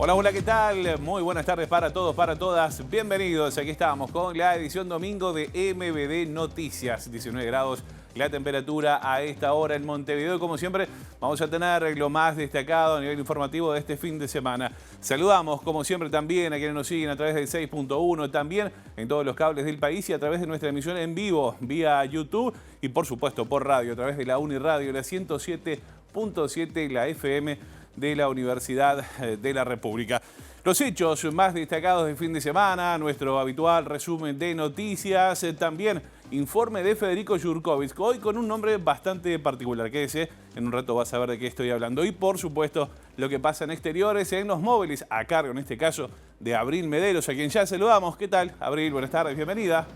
Hola, hola, ¿qué tal? Muy buenas tardes para todos, para todas. Bienvenidos. Aquí estamos con la edición domingo de MBD Noticias. 19 grados la temperatura a esta hora en Montevideo. Y como siempre, vamos a tener lo más destacado a nivel informativo de este fin de semana. Saludamos, como siempre, también a quienes nos siguen a través del 6.1, también en todos los cables del país y a través de nuestra emisión en vivo, vía YouTube y, por supuesto, por radio, a través de la Uniradio, la 107.7, la FM de la Universidad de la República. Los hechos más destacados del fin de semana, nuestro habitual resumen de noticias, también informe de Federico Jurkovic, hoy con un nombre bastante particular. Quédese, en un rato vas a ver de qué estoy hablando. Y por supuesto, lo que pasa en exteriores, en los móviles, a cargo en este caso de Abril Mederos, a quien ya saludamos. ¿Qué tal, Abril? Buenas tardes, bienvenida.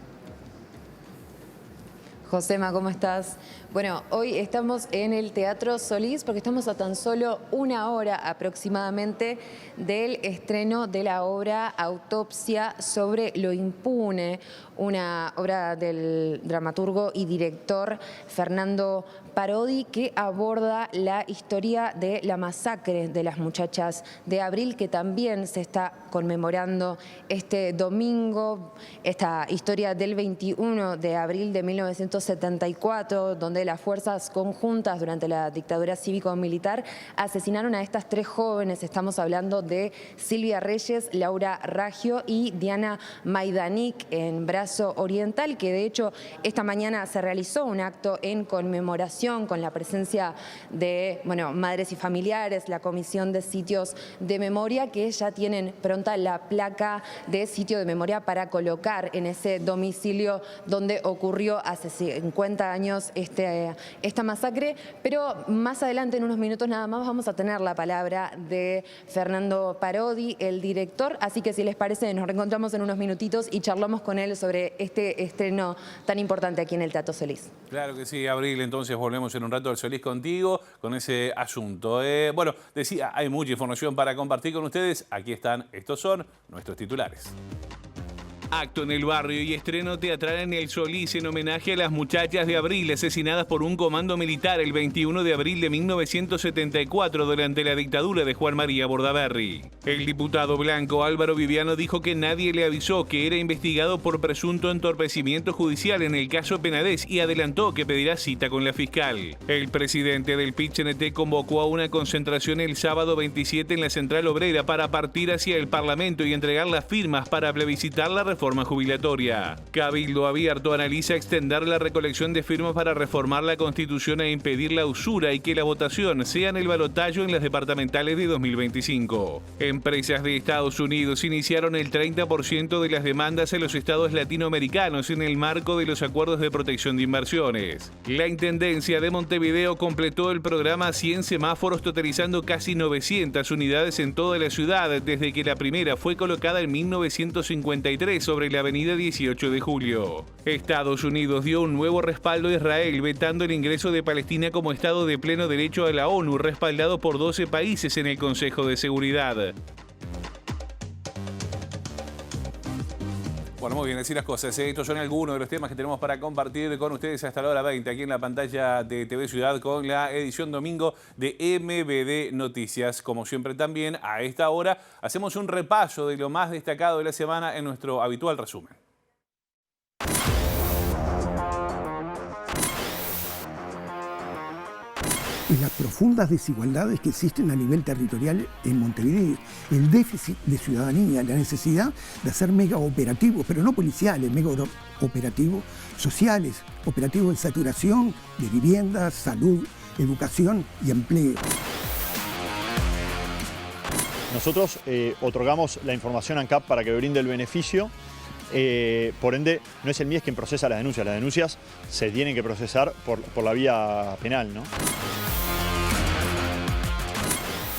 Josema, ¿cómo estás? Bueno, hoy estamos en el Teatro Solís porque estamos a tan solo una hora aproximadamente del estreno de la obra Autopsia sobre lo impune, una obra del dramaturgo y director Fernando Parodi que aborda la historia de la masacre de las muchachas de Abril, que también se está conmemorando este domingo, esta historia del 21 de abril de 1974, donde las fuerzas conjuntas durante la dictadura cívico-militar asesinaron a estas tres jóvenes. Estamos hablando de Silvia Reyes, Laura Raggio y Diana Maidanik en Brazo Oriental, que de hecho esta mañana se realizó un acto en conmemoración con la presencia de madres y familiares, la Comisión de Sitios de Memoria, que ya tienen pronta la placa de sitio de memoria para colocar en ese domicilio donde ocurrió hace 50 años esta masacre. Pero más adelante, en unos minutos nada más, vamos a tener la palabra de Fernando Parodi, el director, así que si les parece nos reencontramos en unos minutitos y charlamos con él sobre este estreno tan importante aquí en el Teatro Solís. Claro que sí, Abril, entonces volvemos en un rato al Solís contigo con ese asunto. Bueno, decía, hay mucha información para compartir con ustedes. Aquí están, estos son nuestros titulares. Acto en el barrio y estreno teatral en el Solís en homenaje a las muchachas de Abril asesinadas por un comando militar el 21 de abril de 1974 durante la dictadura de Juan María Bordaberry. El diputado blanco Álvaro Viviano dijo que nadie le avisó que era investigado por presunto entorpecimiento judicial en el caso Penades y adelantó que pedirá cita con la fiscal. El presidente del PIT-CNT convocó a una concentración el sábado 27 en la Central Obrera para partir hacia el Parlamento y entregar las firmas para plebiscitar la reforma jubilatoria. Cabildo Abierto analiza extender la recolección de firmas para reformar la Constitución e impedir la usura y que la votación sea en el balotaje en las departamentales de 2025. Empresas de Estados Unidos iniciaron el 30% de las demandas en los estados latinoamericanos en el marco de los acuerdos de protección de inversiones. La Intendencia de Montevideo completó el programa 100 semáforos, totalizando casi 900 unidades en toda la ciudad desde que la primera fue colocada en 1953 sobre la avenida 18 de Julio. Estados Unidos dio un nuevo respaldo a Israel, vetando el ingreso de Palestina como Estado de pleno derecho a la ONU, respaldado por 12 países en el Consejo de Seguridad. Bueno, muy bien, decir las cosas. Estos son algunos de los temas que tenemos para compartir con ustedes hasta la hora 20, aquí en la pantalla de TV Ciudad con la edición domingo de MBD Noticias. Como siempre también, a esta hora, hacemos un repaso de lo más destacado de la semana en nuestro habitual resumen. Las profundas desigualdades que existen a nivel territorial en Montevideo, el déficit de ciudadanía, la necesidad de hacer mega operativos, pero no policiales, mega operativos sociales, operativos de saturación de viviendas, salud, educación y empleo. Nosotros otorgamos la información a ANCAP para que brinde el beneficio. Por ende, no es el MIES quien procesa las denuncias se tienen que procesar por la vía penal, ¿no?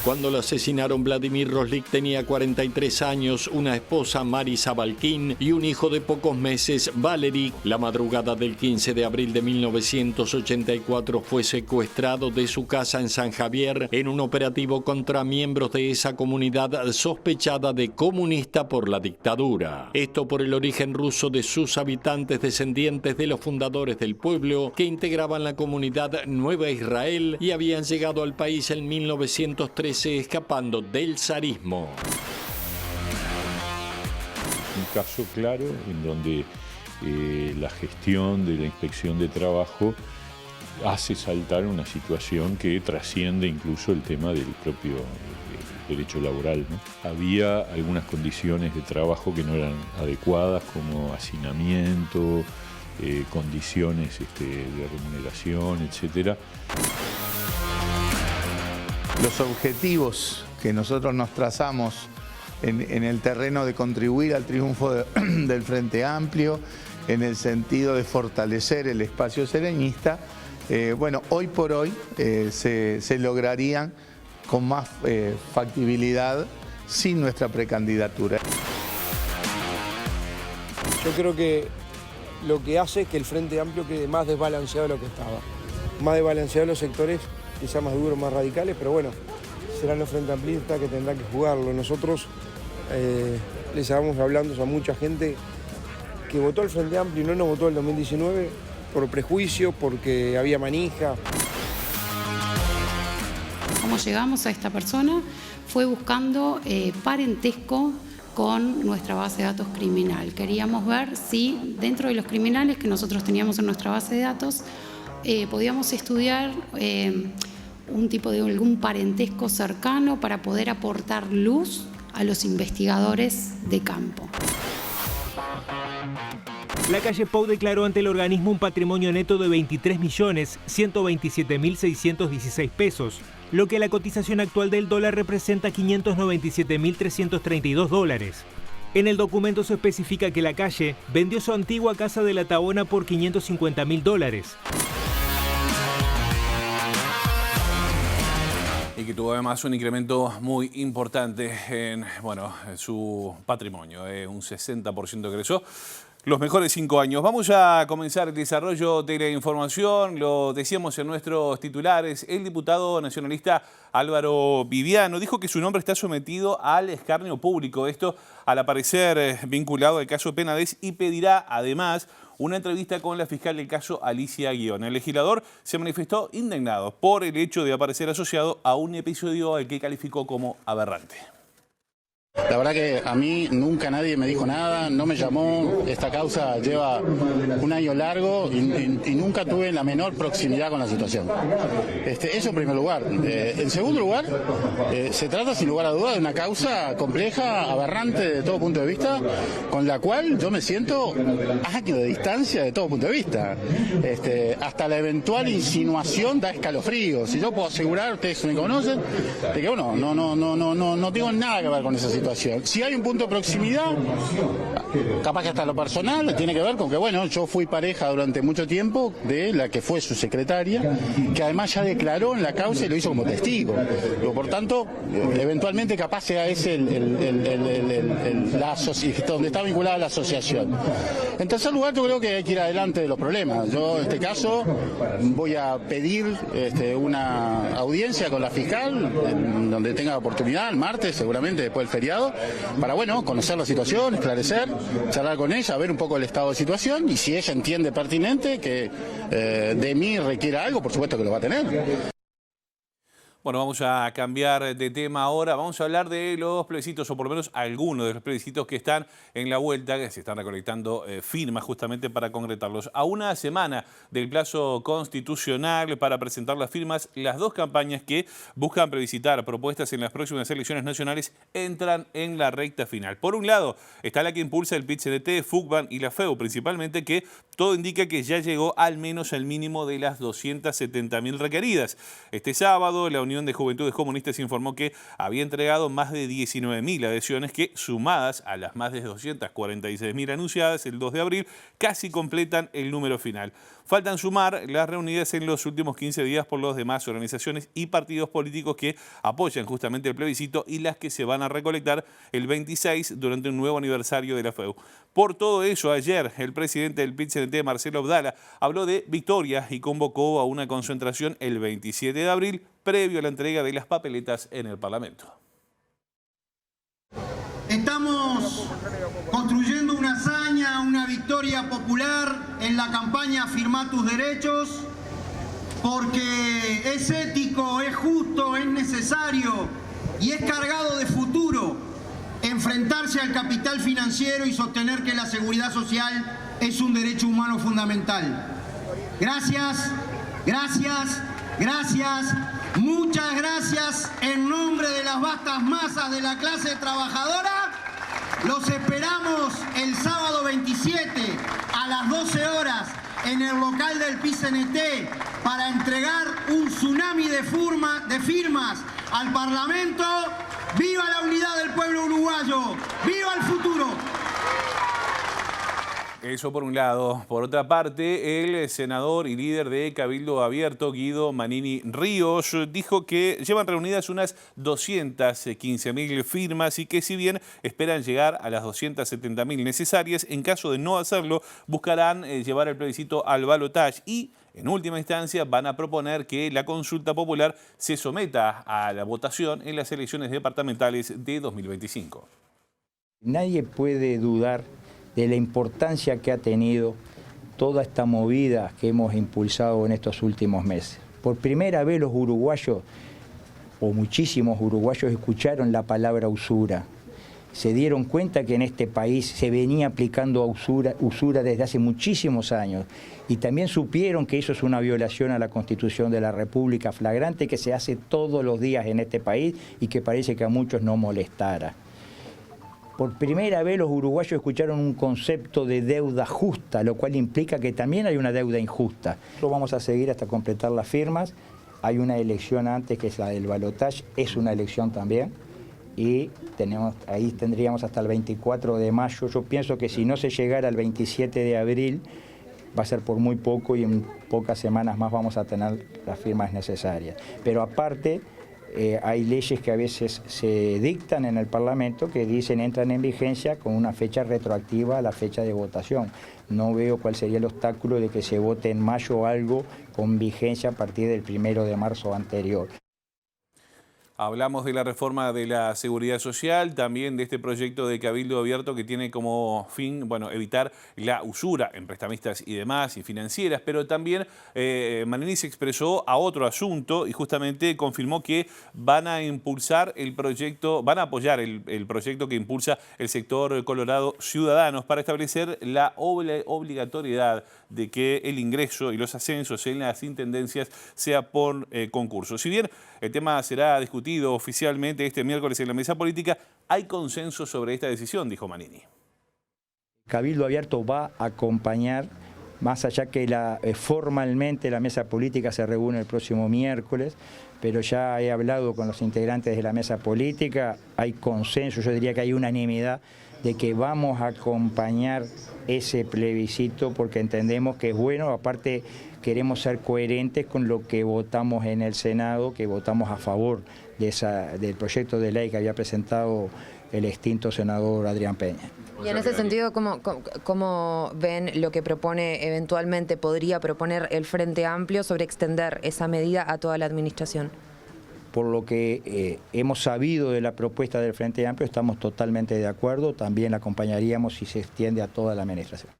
Cuando lo asesinaron, Vladimir Roslik tenía 43 años, una esposa, Mari Zabalkin, y un hijo de pocos meses, Valery. La madrugada del 15 de abril de 1984 fue secuestrado de su casa en San Javier en un operativo contra miembros de esa comunidad sospechada de comunista por la dictadura. Esto por el origen ruso de sus habitantes, descendientes de los fundadores del pueblo que integraban la comunidad Nueva Israel y habían llegado al país en 1913 aparece escapando del tsarismo. Un caso claro en donde la gestión de la inspección de trabajo hace saltar una situación que trasciende incluso el tema del propio derecho laboral, ¿no? Había algunas condiciones de trabajo que no eran adecuadas, como hacinamiento, condiciones de remuneración, etc. Los objetivos que nosotros nos trazamos en el terreno de contribuir al triunfo del Frente Amplio, en el sentido de fortalecer el espacio sereñista, bueno, hoy por hoy se lograrían con más factibilidad sin nuestra precandidatura. Yo creo que lo que hace es que el Frente Amplio quede más desbalanceado de lo que estaba. Más desbalanceado los sectores, quizá más duros, más radicales, pero bueno, serán los Frente Amplistas que tendrán que jugarlo. Nosotros les estábamos hablando a mucha gente que votó al Frente Amplio y no nos votó el 2019 por prejuicio, porque había manija. Cómo llegamos a esta persona fue buscando parentesco con nuestra base de datos criminal. Queríamos ver si dentro de los criminales que nosotros teníamos en nuestra base de datos podíamos estudiar un tipo de algún parentesco cercano para poder aportar luz a los investigadores de campo. La calle Pou declaró ante el organismo un patrimonio neto de 23.127.616 pesos, lo que a la cotización actual del dólar representa 597.332 dólares. En el documento se especifica que la calle vendió su antigua casa de La Tabona por 550.000 dólares. Y que tuvo además un incremento muy importante en su patrimonio, un 60% creció. Los mejores 5 años. Vamos a comenzar el desarrollo de la información. Lo decíamos en nuestros titulares. El diputado nacionalista Álvaro Viviano dijo que su nombre está sometido al escarnio público. Esto al aparecer vinculado al caso Penades, y pedirá además una entrevista con la fiscal del caso, Alicia Guión. El legislador se manifestó indignado por el hecho de aparecer asociado a un episodio al que calificó como aberrante. La verdad que a mí nunca nadie me dijo nada, no me llamó. Esta causa lleva un año largo y nunca tuve la menor proximidad con la situación. Eso en primer lugar. En segundo lugar, se trata sin lugar a dudas de una causa compleja, aberrante de todo punto de vista, con la cual yo me siento años de distancia de todo punto de vista. Hasta la eventual insinuación da escalofríos. Y yo puedo asegurar, ustedes me conocen, de que bueno, no tengo nada que ver con esa situación. Si hay un punto de proximidad, capaz que hasta lo personal, tiene que ver con que, bueno, yo fui pareja durante mucho tiempo de la que fue su secretaria, que además ya declaró en la causa y lo hizo como testigo. Por tanto, eventualmente capaz sea ese donde está vinculada la asociación. En tercer lugar, yo creo que hay que ir adelante de los problemas. Yo, en este caso, voy a pedir una audiencia con la fiscal, donde tenga oportunidad, el martes, seguramente después del feriado, para, bueno, conocer la situación, esclarecer, charlar con ella, ver un poco el estado de situación, y si ella entiende pertinente que de mí requiera algo, por supuesto que lo va a tener. Bueno, vamos a cambiar de tema ahora. Vamos a hablar de los plebiscitos, o por lo menos algunos de los plebiscitos que están en la vuelta, que se están recolectando firmas justamente para concretarlos. A una semana del plazo constitucional para presentar las firmas, las dos campañas que buscan plebiscitar propuestas en las próximas elecciones nacionales entran en la recta final. Por un lado, está la que impulsa el PIT-CNT, FUCBAN y la FEU, principalmente, que todo indica que ya llegó al menos al mínimo de las 270.000 requeridas. Este sábado, la Unión de Juventudes Comunistas informó que había entregado más de 19.000 adhesiones que, sumadas a las más de 246.000 anunciadas el 2 de abril, casi completan el número final. Faltan sumar las reunidas en los últimos 15 días por las demás organizaciones y partidos políticos que apoyan justamente el plebiscito, y las que se van a recolectar el 26 durante un nuevo aniversario de la FEU. Por todo eso, ayer el presidente del PIT-CNT, Marcelo Abdala, habló de victoria y convocó a una concentración el 27 de abril, previo a la entrega de las papeletas en el Parlamento. Estamos construyendo una hazaña, una victoria popular en la campaña Firmá tus derechos, porque es ético, es justo, es necesario y es cargado de futuro enfrentarse al capital financiero y sostener que la seguridad social es un derecho humano fundamental. Gracias, gracias, gracias, muchas gracias en nombre de las vastas masas de la clase trabajadora. Los esperamos el sábado 27 a las 12 horas en el local del PICNT para entregar un tsunami de firmas al Parlamento. ¡Viva la unidad del pueblo uruguayo! ¡Viva el futuro! Eso por un lado. Por otra parte, el senador y líder de Cabildo Abierto, Guido Manini Ríos, dijo que llevan reunidas unas 215.000 firmas y que si bien esperan llegar a las 270.000 necesarias, en caso de no hacerlo, buscarán llevar el plebiscito al balotaje y, en última instancia, van a proponer que la consulta popular se someta a la votación en las elecciones departamentales de 2025. Nadie puede dudar de la importancia que ha tenido toda esta movida que hemos impulsado en estos últimos meses. Por primera vez los uruguayos, o muchísimos uruguayos, escucharon la palabra usura. Se dieron cuenta que en este país se venía aplicando usura desde hace muchísimos años y también supieron que eso es una violación a la Constitución de la República flagrante que se hace todos los días en este país y que parece que a muchos no molestara. Por primera vez los uruguayos escucharon un concepto de deuda justa, lo cual implica que también hay una deuda injusta. Lo vamos a seguir hasta completar las firmas. Hay una elección antes que es la del balotaje, es una elección también. Y ahí tendríamos hasta el 24 de mayo. Yo pienso que si no se llegara al 27 de abril, va a ser por muy poco y en pocas semanas más vamos a tener las firmas necesarias. Pero aparte, hay leyes que a veces se dictan en el Parlamento que dicen entran en vigencia con una fecha retroactiva a la fecha de votación. No veo cuál sería el obstáculo de que se vote en mayo algo con vigencia a partir del 1 de marzo anterior. Hablamos de la reforma de la seguridad social, también de este proyecto de Cabildo Abierto que tiene como fin, evitar la usura en prestamistas y demás, y financieras, pero también Manini se expresó a otro asunto y justamente confirmó que van a impulsar el proyecto, van a apoyar el proyecto que impulsa el sector Colorado Ciudadanos para establecer la obligatoriedad de que el ingreso y los ascensos en las intendencias sea por concurso. Si bien el tema será discutido oficialmente este miércoles en la mesa política, hay consenso sobre esta decisión, dijo Manini. Cabildo Abierto va a acompañar, más allá que formalmente la mesa política se reúne el próximo miércoles, pero ya he hablado con los integrantes de la mesa política, hay consenso, yo diría que hay unanimidad de que vamos a acompañar ese plebiscito porque entendemos que es bueno, aparte queremos ser coherentes con lo que votamos en el Senado, que votamos a favor del proyecto de ley que había presentado el extinto senador Adrián Peña. Y en ese sentido, ¿cómo ven lo que propone, eventualmente podría proponer el Frente Amplio sobre extender esa medida a toda la administración? Por lo que hemos sabido de la propuesta del Frente Amplio, estamos totalmente de acuerdo, también la acompañaríamos si se extiende a toda la administración.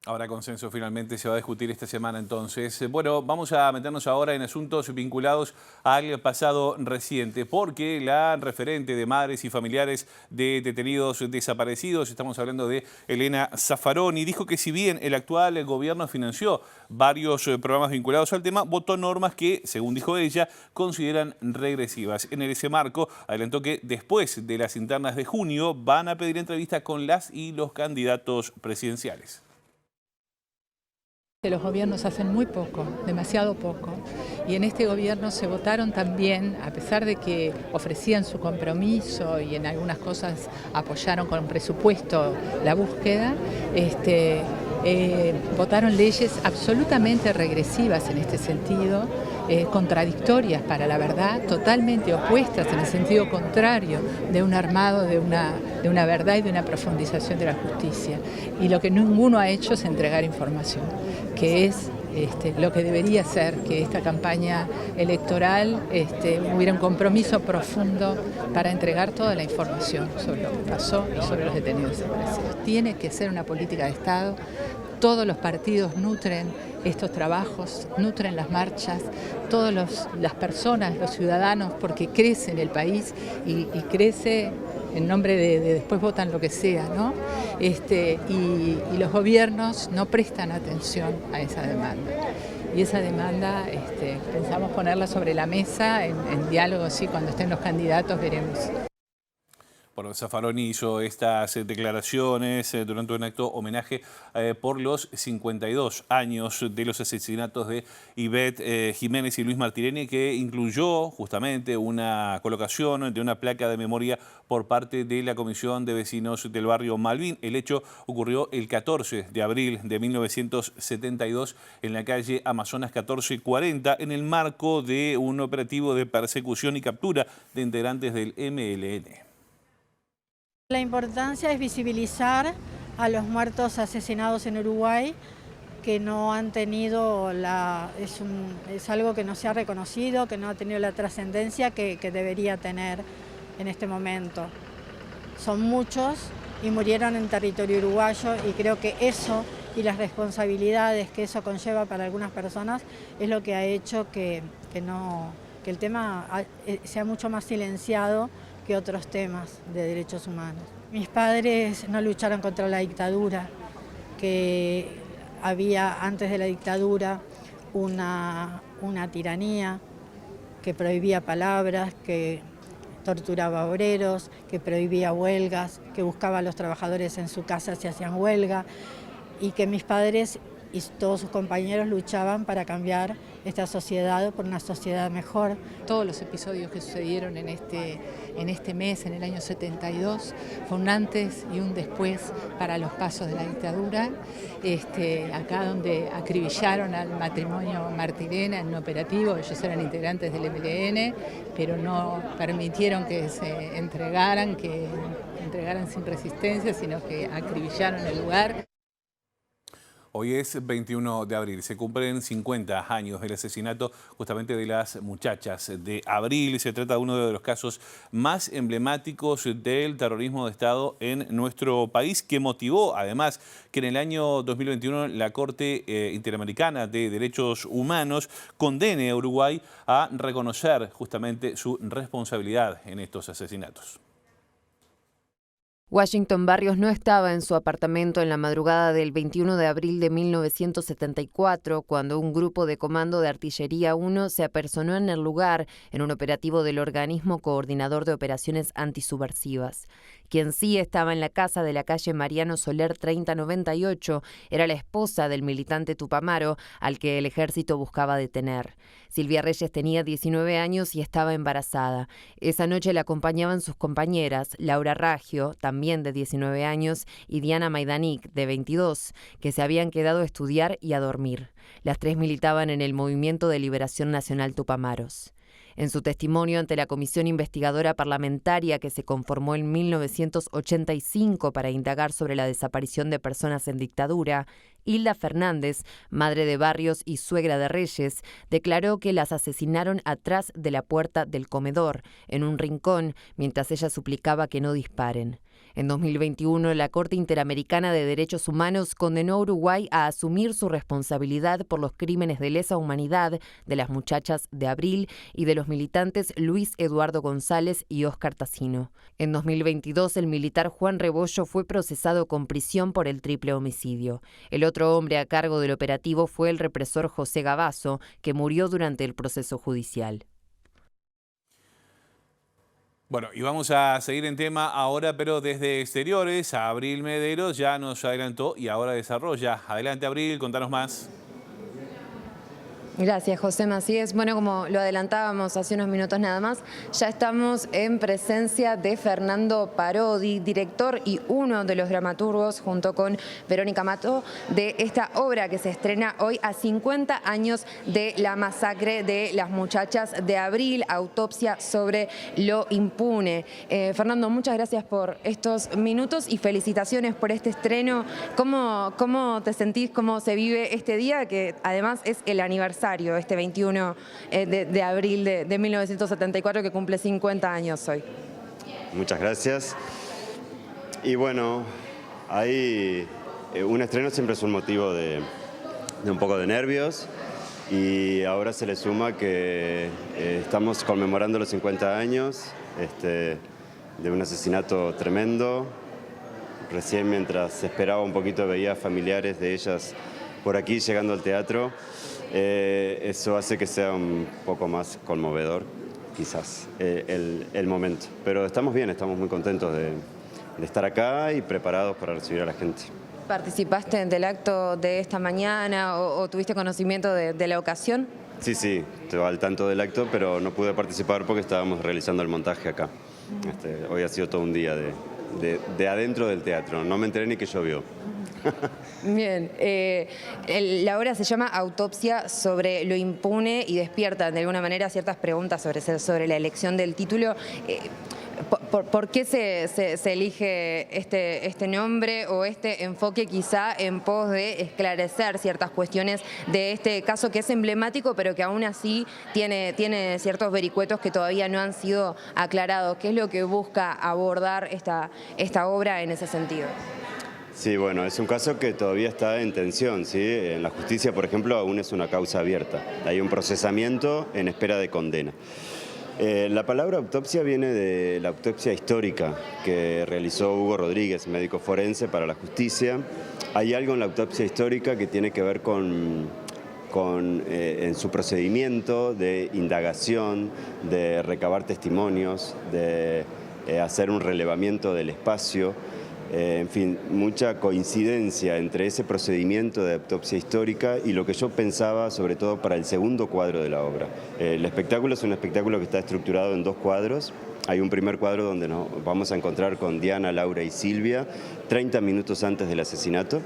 Ahora consenso finalmente se va a discutir esta semana entonces. Bueno, vamos a meternos ahora en asuntos vinculados al pasado reciente, porque la referente de madres y familiares de detenidos desaparecidos, estamos hablando de Elena Zaffaroni, dijo que si bien el actual gobierno financió varios programas vinculados al tema, votó normas que, según dijo ella, consideran regresivas. En ese marco, adelantó que después de las internas de junio van a pedir entrevista con las y los candidatos presidenciales. Los gobiernos hacen muy poco, demasiado poco, y en este gobierno se votaron también, a pesar de que ofrecían su compromiso y en algunas cosas apoyaron con un presupuesto la búsqueda, votaron leyes absolutamente regresivas en este sentido, contradictorias para la verdad, totalmente opuestas en el sentido contrario de un armado, de una verdad y de una profundización de la justicia. Y lo que ninguno ha hecho es entregar información, que es lo que debería ser, que esta campaña electoral hubiera un compromiso profundo para entregar toda la información sobre lo que pasó y sobre los detenidos desaparecidos. Tiene que ser una política de Estado todos los partidos nutren estos trabajos, nutren las marchas, todas las personas, los ciudadanos, porque crece en el país y crece en nombre de después votan lo que sea, ¿no? Y los gobiernos no prestan atención a esa demanda. Y esa demanda pensamos ponerla sobre la mesa en diálogo, sí, cuando estén los candidatos veremos. Bueno, Zaffaroni hizo estas declaraciones durante un acto homenaje por los 52 años de los asesinatos de Ivette Jiménez y Luis Martireni, que incluyó justamente una colocación de una placa de memoria por parte de la Comisión de Vecinos del barrio Malvín. El hecho ocurrió el 14 de abril de 1972 en la calle Amazonas 1440 en el marco de un operativo de persecución y captura de integrantes del MLN. La importancia es visibilizar a los muertos asesinados en Uruguay, que no han tenido es algo que no se ha reconocido, que no ha tenido la trascendencia que debería tener en este momento. Son muchos y murieron en territorio uruguayo, y creo que eso y las responsabilidades que eso conlleva para algunas personas es lo que ha hecho que el tema sea mucho más silenciado que otros temas de derechos humanos. Mis padres no lucharon contra la dictadura, que había antes de la dictadura una tiranía que prohibía palabras, que torturaba obreros, que prohibía huelgas, que buscaba a los trabajadores en su casa si hacían huelga, y que mis padres y todos sus compañeros luchaban para cambiar esta sociedad por una sociedad mejor. Todos los episodios que sucedieron en este mes, en el año 72, fue un antes y un después para los pasos de la dictadura. Acá donde acribillaron al matrimonio Martirena en un operativo, ellos eran integrantes del MLN, pero no permitieron que se entregaran sin resistencia, sino que acribillaron el lugar. Hoy es 21 de abril, se cumplen 50 años del asesinato justamente de las muchachas de Abril. Se trata de uno de los casos más emblemáticos del terrorismo de Estado en nuestro país, que motivó además que en el año 2021 la Corte Interamericana de Derechos Humanos condene a Uruguay a reconocer justamente su responsabilidad en estos asesinatos. Washington Barrios no estaba en su apartamento en la madrugada del 21 de abril de 1974, cuando un grupo de Comando de Artillería 1 se apersonó en el lugar en un operativo del Organismo Coordinador de Operaciones Antisubversivas. Quien sí estaba en la casa de la calle Mariano Soler 3098 era la esposa del militante Tupamaro, al que el ejército buscaba detener. Silvia Reyes tenía 19 años y estaba embarazada. Esa noche la acompañaban sus compañeras, Laura Raggio, también de 19 años, y Diana Maidanic, de 22, que se habían quedado a estudiar y a dormir. Las tres militaban en el Movimiento de Liberación Nacional Tupamaros. En su testimonio ante la Comisión Investigadora Parlamentaria que se conformó en 1985 para indagar sobre la desaparición de personas en dictadura, Hilda Fernández, madre de Barrios y suegra de Reyes, declaró que las asesinaron atrás de la puerta del comedor, en un rincón, mientras ella suplicaba que no disparen. En 2021, la Corte Interamericana de Derechos Humanos condenó a Uruguay a asumir su responsabilidad por los crímenes de lesa humanidad de las muchachas de Abril y de los militantes Luis Eduardo González y Óscar Tassino. En 2022, el militar Juan Rebollo fue procesado con prisión por el triple homicidio. El otro hombre a cargo del operativo fue el represor José Gavazo, que murió durante el proceso judicial. Bueno, y vamos a seguir en tema ahora, pero desde exteriores. Abril Mederos ya nos adelantó y ahora desarrolla. Adelante, Abril, contanos más. Gracias, José Macías. Bueno, como lo adelantábamos hace unos minutos nada más, ya estamos en presencia de Fernando Parodi, director y uno de los dramaturgos, junto con Verónica Mato, de esta obra que se estrena hoy a 50 años de la masacre de las muchachas de Abril, Autopsia sobre lo impune. Fernando, muchas gracias por estos minutos y felicitaciones por este estreno. ¿Cómo te sentís, cómo se vive este día, que además es el aniversario, este 21 de abril de 1974, que cumple 50 años hoy? Muchas gracias. Y bueno, ahí un estreno siempre es un motivo de un poco de nervios, y ahora se le suma que estamos conmemorando los 50 años de un asesinato tremendo. Recién, mientras esperaba un poquito, veía familiares de ellas por aquí llegando al teatro. Eso hace que sea un poco más conmovedor, quizás, el momento. Pero estamos bien, estamos muy contentos de estar acá y preparados para recibir a la gente. ¿Participaste del acto de esta mañana o tuviste conocimiento de la ocasión? Sí, estoy al tanto del acto, pero no pude participar porque estábamos realizando el montaje acá. Hoy ha sido todo un día de adentro del teatro, no me enteré ni que llovió. Bien, la obra se llama Autopsia sobre lo impune y despierta de alguna manera ciertas preguntas sobre la elección del título. ¿Por qué se elige este nombre o este enfoque quizá en pos de esclarecer ciertas cuestiones de este caso que es emblemático pero que aún así tiene ciertos vericuetos que todavía no han sido aclarados? ¿Qué es lo que busca abordar esta obra en ese sentido? Sí, bueno, es un caso que todavía está en tensión, ¿sí? En la justicia, por ejemplo, aún es una causa abierta. Hay un procesamiento en espera de condena. La palabra autopsia viene de la autopsia histórica que realizó Hugo Rodríguez, médico forense para la justicia. Hay algo en la autopsia histórica que tiene que ver en su procedimiento de indagación, de recabar testimonios, de hacer un relevamiento del espacio. En fin, mucha coincidencia entre ese procedimiento de autopsia histórica y lo que yo pensaba, sobre todo para el segundo cuadro de la obra. El espectáculo es un espectáculo que está estructurado en dos cuadros. Hay un primer cuadro donde nos vamos a encontrar con Diana, Laura y Silvia, 30 minutos antes del asesinato.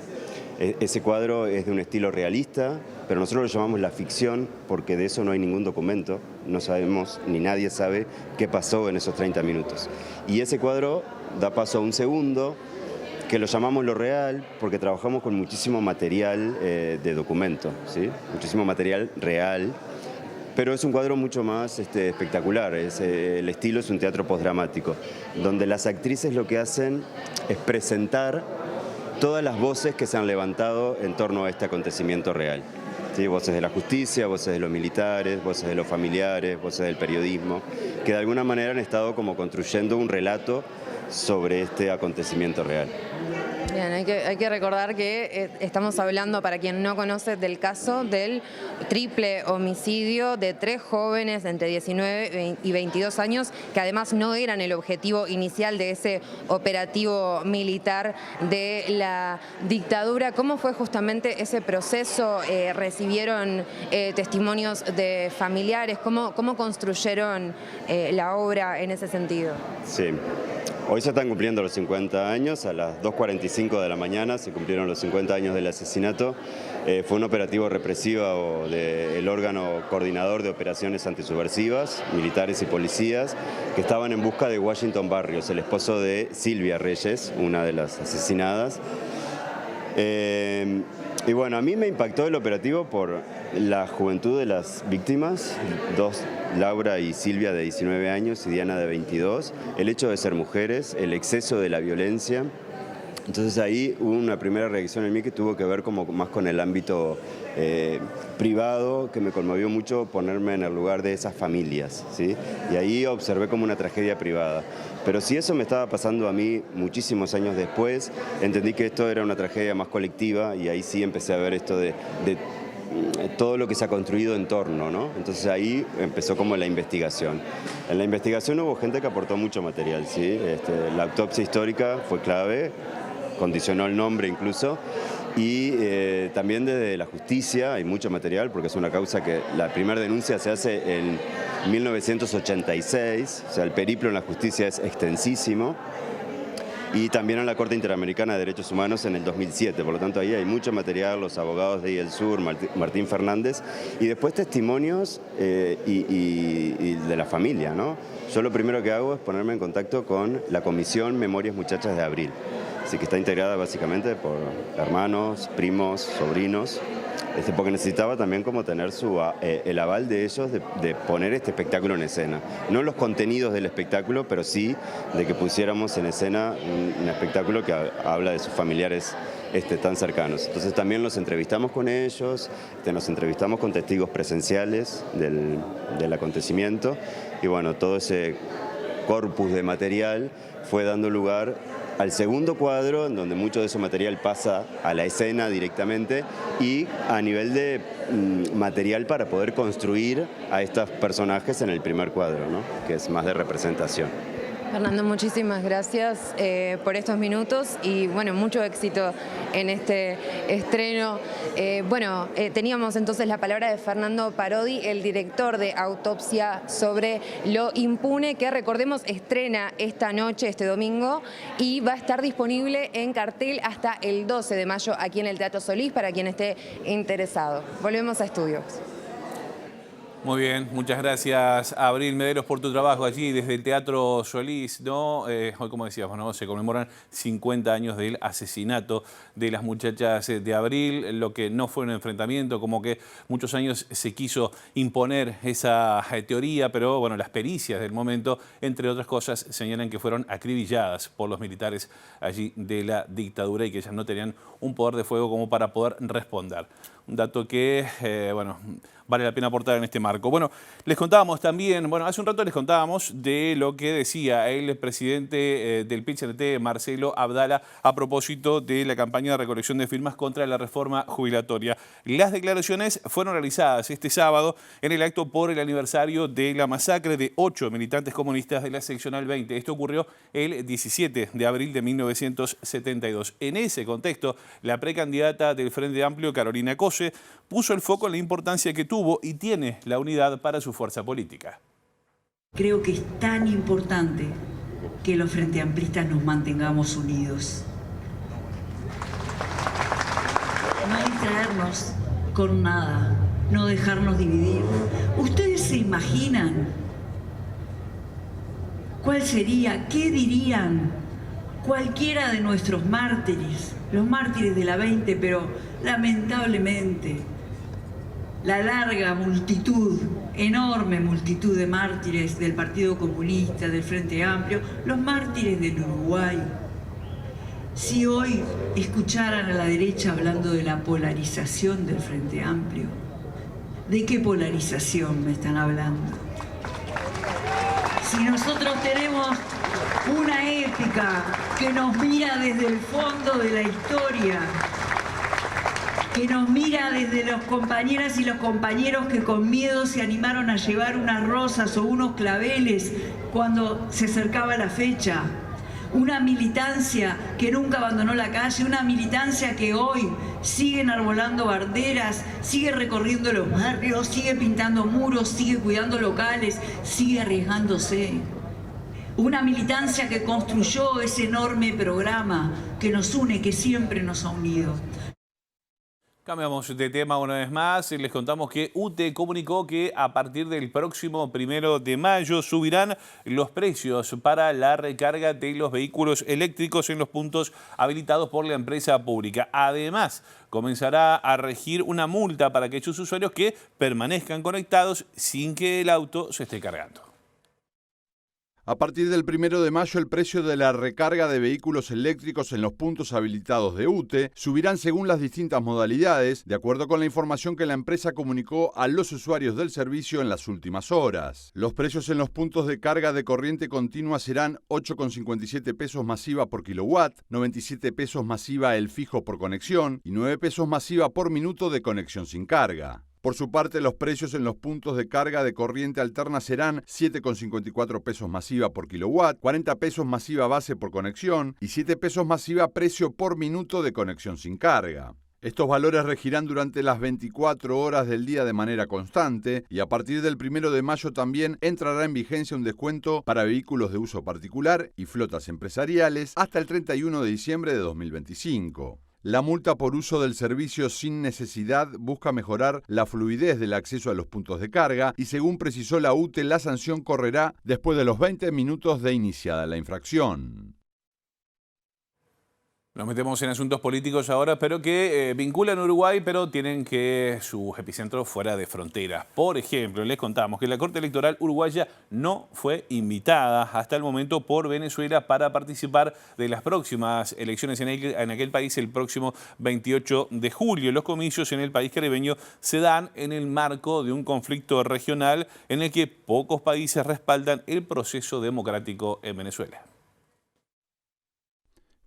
Ese cuadro es de un estilo realista, pero nosotros lo llamamos la ficción porque de eso no hay ningún documento. No sabemos, ni nadie sabe qué pasó en esos 30 minutos. Y ese cuadro da paso a un segundo, que lo llamamos lo real, porque trabajamos con muchísimo material de documento, ¿sí? Muchísimo material real, pero es un cuadro mucho más espectacular. El estilo es un teatro postdramático, donde las actrices lo que hacen es presentar todas las voces que se han levantado en torno a este acontecimiento real. ¿Sí? Voces de la justicia, voces de los militares, voces de los familiares, voces del periodismo, que de alguna manera han estado como construyendo un relato sobre este acontecimiento real. Bien, hay que recordar que estamos hablando, para quien no conoce, del caso del triple homicidio de 3 jóvenes entre 19 y 22 años, que además no eran el objetivo inicial de ese operativo militar de la dictadura. ¿Cómo fue justamente ese proceso? ¿Recibieron testimonios de familiares? ¿Cómo construyeron la obra en ese sentido? Sí. Hoy se están cumpliendo los 50 años, a las 2:45 de la mañana se cumplieron los 50 años del asesinato. Fue un operativo represivo del órgano coordinador de operaciones antisubversivas, militares y policías, que estaban en busca de Washington Barrios, el esposo de Silvia Reyes, una de las asesinadas. Y bueno, a mí me impactó el operativo por la juventud de las víctimas, 2, Laura y Silvia de 19 años y Diana de 22, el hecho de ser mujeres, el exceso de la violencia. Entonces ahí hubo una primera reacción en mí que tuvo que ver como más con el ámbito privado, que me conmovió mucho ponerme en el lugar de esas familias, ¿sí? Y ahí observé como una tragedia privada. Pero si eso me estaba pasando a mí muchísimos años después, entendí que esto era una tragedia más colectiva y ahí sí empecé a ver esto de todo lo que se ha construido en torno, ¿no? Entonces ahí empezó como la investigación. En la investigación hubo gente que aportó mucho material, ¿sí? La autopsia histórica fue clave, condicionó el nombre incluso, y también desde la justicia hay mucho material porque es una causa que la primera denuncia se hace en 1986, o sea, el periplo en la justicia es extensísimo, y también en la Corte Interamericana de Derechos Humanos en el 2007, por lo tanto ahí hay mucho material, los abogados de IEL Sur, Martín Fernández, y después testimonios y de la familia, ¿no? Yo lo primero que hago es ponerme en contacto con la Comisión Memorias Muchachas de Abril, así que está integrada básicamente por hermanos, primos, sobrinos, porque necesitaba también como tener el aval de ellos de poner este espectáculo en escena. No los contenidos del espectáculo, pero sí de que pusiéramos en escena un espectáculo que habla de sus familiares tan cercanos. Entonces también los entrevistamos con ellos, nos entrevistamos con testigos presenciales del acontecimiento y bueno, todo ese corpus de material fue dando lugar al segundo cuadro, en donde mucho de ese material pasa a la escena directamente y a nivel de material para poder construir a estos personajes en el primer cuadro, ¿no? Que es más de representación. Fernando, muchísimas gracias por estos minutos y bueno, mucho éxito en este estreno. Teníamos entonces la palabra de Fernando Parodi, el director de Autopsia sobre lo impune, que recordemos estrena esta noche, este domingo, y va a estar disponible en cartel hasta el 12 de mayo aquí en el Teatro Solís para quien esté interesado. Volvemos a estudios. Muy bien, muchas gracias Abril Mederos por tu trabajo allí desde el Teatro Solís, ¿no? Hoy, como decíamos, ¿no? Se conmemoran 50 años del asesinato de las muchachas de Abril, lo que no fue un enfrentamiento, como que muchos años se quiso imponer esa teoría, pero bueno, las pericias del momento, entre otras cosas, señalan que fueron acribilladas por los militares allí de la dictadura y que ellas no tenían un poder de fuego como para poder responder. Un dato que, vale la pena aportar en este marco. Bueno, les contábamos también, hace un rato les contábamos de lo que decía el presidente del PIT-CNT, Marcelo Abdala, a propósito de la campaña de recolección de firmas contra la reforma jubilatoria. Las declaraciones fueron realizadas este sábado en el acto por el aniversario de la masacre de 8 militantes comunistas de la seccional 20. Esto ocurrió el 17 de abril de 1972. En ese contexto, la precandidata del Frente Amplio, Carolina Cose, puso el foco en la importancia que tuvo y tiene la unidad para su fuerza política. Creo que es tan importante que los frente amplistas nos mantengamos unidos. No distraernos con nada, no dejarnos dividir. ¿Ustedes se imaginan cuál sería, qué dirían cualquiera de nuestros mártires, los mártires de la 20, pero lamentablemente la larga multitud, enorme multitud de mártires del Partido Comunista, del Frente Amplio, los mártires del Uruguay? Si hoy escucharan a la derecha hablando de la polarización del Frente Amplio, ¿de qué polarización me están hablando? Si nosotros tenemos una épica que nos mira desde el fondo de la historia, que nos mira desde las compañeras y los compañeros que con miedo se animaron a llevar unas rosas o unos claveles cuando se acercaba la fecha, una militancia que nunca abandonó la calle, una militancia que hoy sigue enarbolando banderas, sigue recorriendo los barrios, sigue pintando muros, sigue cuidando locales, sigue arriesgándose. Una militancia que construyó ese enorme programa que nos une, que siempre nos ha unido. Cambiamos de tema una vez más. Les contamos que UTE comunicó que a partir del próximo 1 de mayo subirán los precios para la recarga de los vehículos eléctricos en los puntos habilitados por la empresa pública. Además, comenzará a regir una multa para aquellos usuarios que permanezcan conectados sin que el auto se esté cargando. A partir del 1 de mayo, el precio de la recarga de vehículos eléctricos en los puntos habilitados de UTE subirán según las distintas modalidades, de acuerdo con la información que la empresa comunicó a los usuarios del servicio en las últimas horas. Los precios en los puntos de carga de corriente continua serán 8,57 pesos masiva por kilowatt, 97 pesos masiva el fijo por conexión y 9 pesos masiva por minuto de conexión sin carga. Por su parte, los precios en los puntos de carga de corriente alterna serán 7,54 pesos masiva por kilowatt, 40 pesos masiva base por conexión y 7 pesos masiva precio por minuto de conexión sin carga. Estos valores regirán durante las 24 horas del día de manera constante y a partir del 1 de mayo también entrará en vigencia un descuento para vehículos de uso particular y flotas empresariales hasta el 31 de diciembre de 2025. La multa por uso del servicio sin necesidad busca mejorar la fluidez del acceso a los puntos de carga y según precisó la UTE, la sanción correrá después de los 20 minutos de iniciada la infracción. Nos metemos en asuntos políticos ahora, pero que vinculan a Uruguay, pero tienen que sus epicentros fuera de fronteras. Por ejemplo, les contamos que la Corte Electoral uruguaya no fue invitada hasta el momento por Venezuela para participar de las próximas elecciones en aquel país el próximo 28 de julio. Los comicios en el país caribeño se dan en el marco de un conflicto regional en el que pocos países respaldan el proceso democrático en Venezuela.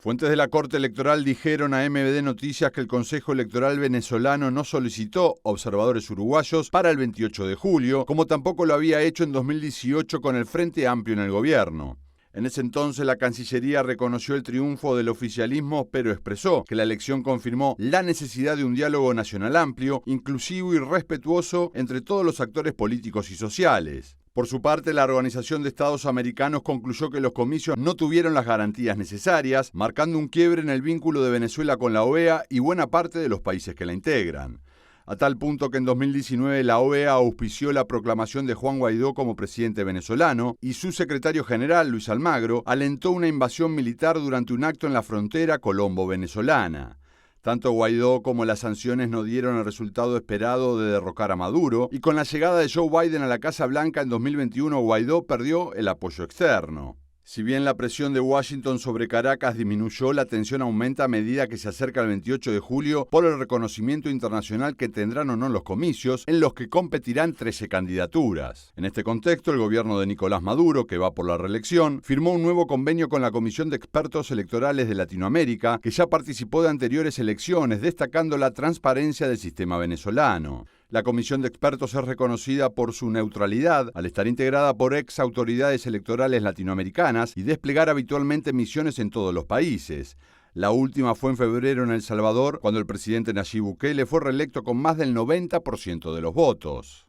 Fuentes de la Corte Electoral dijeron a MBD Noticias que el Consejo Electoral venezolano no solicitó observadores uruguayos para el 28 de julio, como tampoco lo había hecho en 2018 con el Frente Amplio en el gobierno. En ese entonces la Cancillería reconoció el triunfo del oficialismo, pero expresó que la elección confirmó la necesidad de un diálogo nacional amplio, inclusivo y respetuoso entre todos los actores políticos y sociales. Por su parte, la Organización de Estados Americanos concluyó que los comicios no tuvieron las garantías necesarias, marcando un quiebre en el vínculo de Venezuela con la OEA y buena parte de los países que la integran. A tal punto que en 2019 la OEA auspició la proclamación de Juan Guaidó como presidente venezolano y su secretario general, Luis Almagro, alentó una invasión militar durante un acto en la frontera colombo-venezolana. Tanto Guaidó como las sanciones no dieron el resultado esperado de derrocar a Maduro, y con la llegada de Joe Biden a la Casa Blanca en 2021, Guaidó perdió el apoyo externo. Si bien la presión de Washington sobre Caracas disminuyó, la tensión aumenta a medida que se acerca el 28 de julio por el reconocimiento internacional que tendrán o no los comicios, en los que competirán 13 candidaturas. En este contexto, el gobierno de Nicolás Maduro, que va por la reelección, firmó un nuevo convenio con la Comisión de Expertos Electorales de Latinoamérica, que ya participó de anteriores elecciones, destacando la transparencia del sistema venezolano. La Comisión de Expertos es reconocida por su neutralidad, al estar integrada por ex autoridades electorales latinoamericanas y desplegar habitualmente misiones en todos los países. La última fue en febrero en El Salvador, cuando el presidente Nayib Bukele fue reelecto con más del 90% de los votos.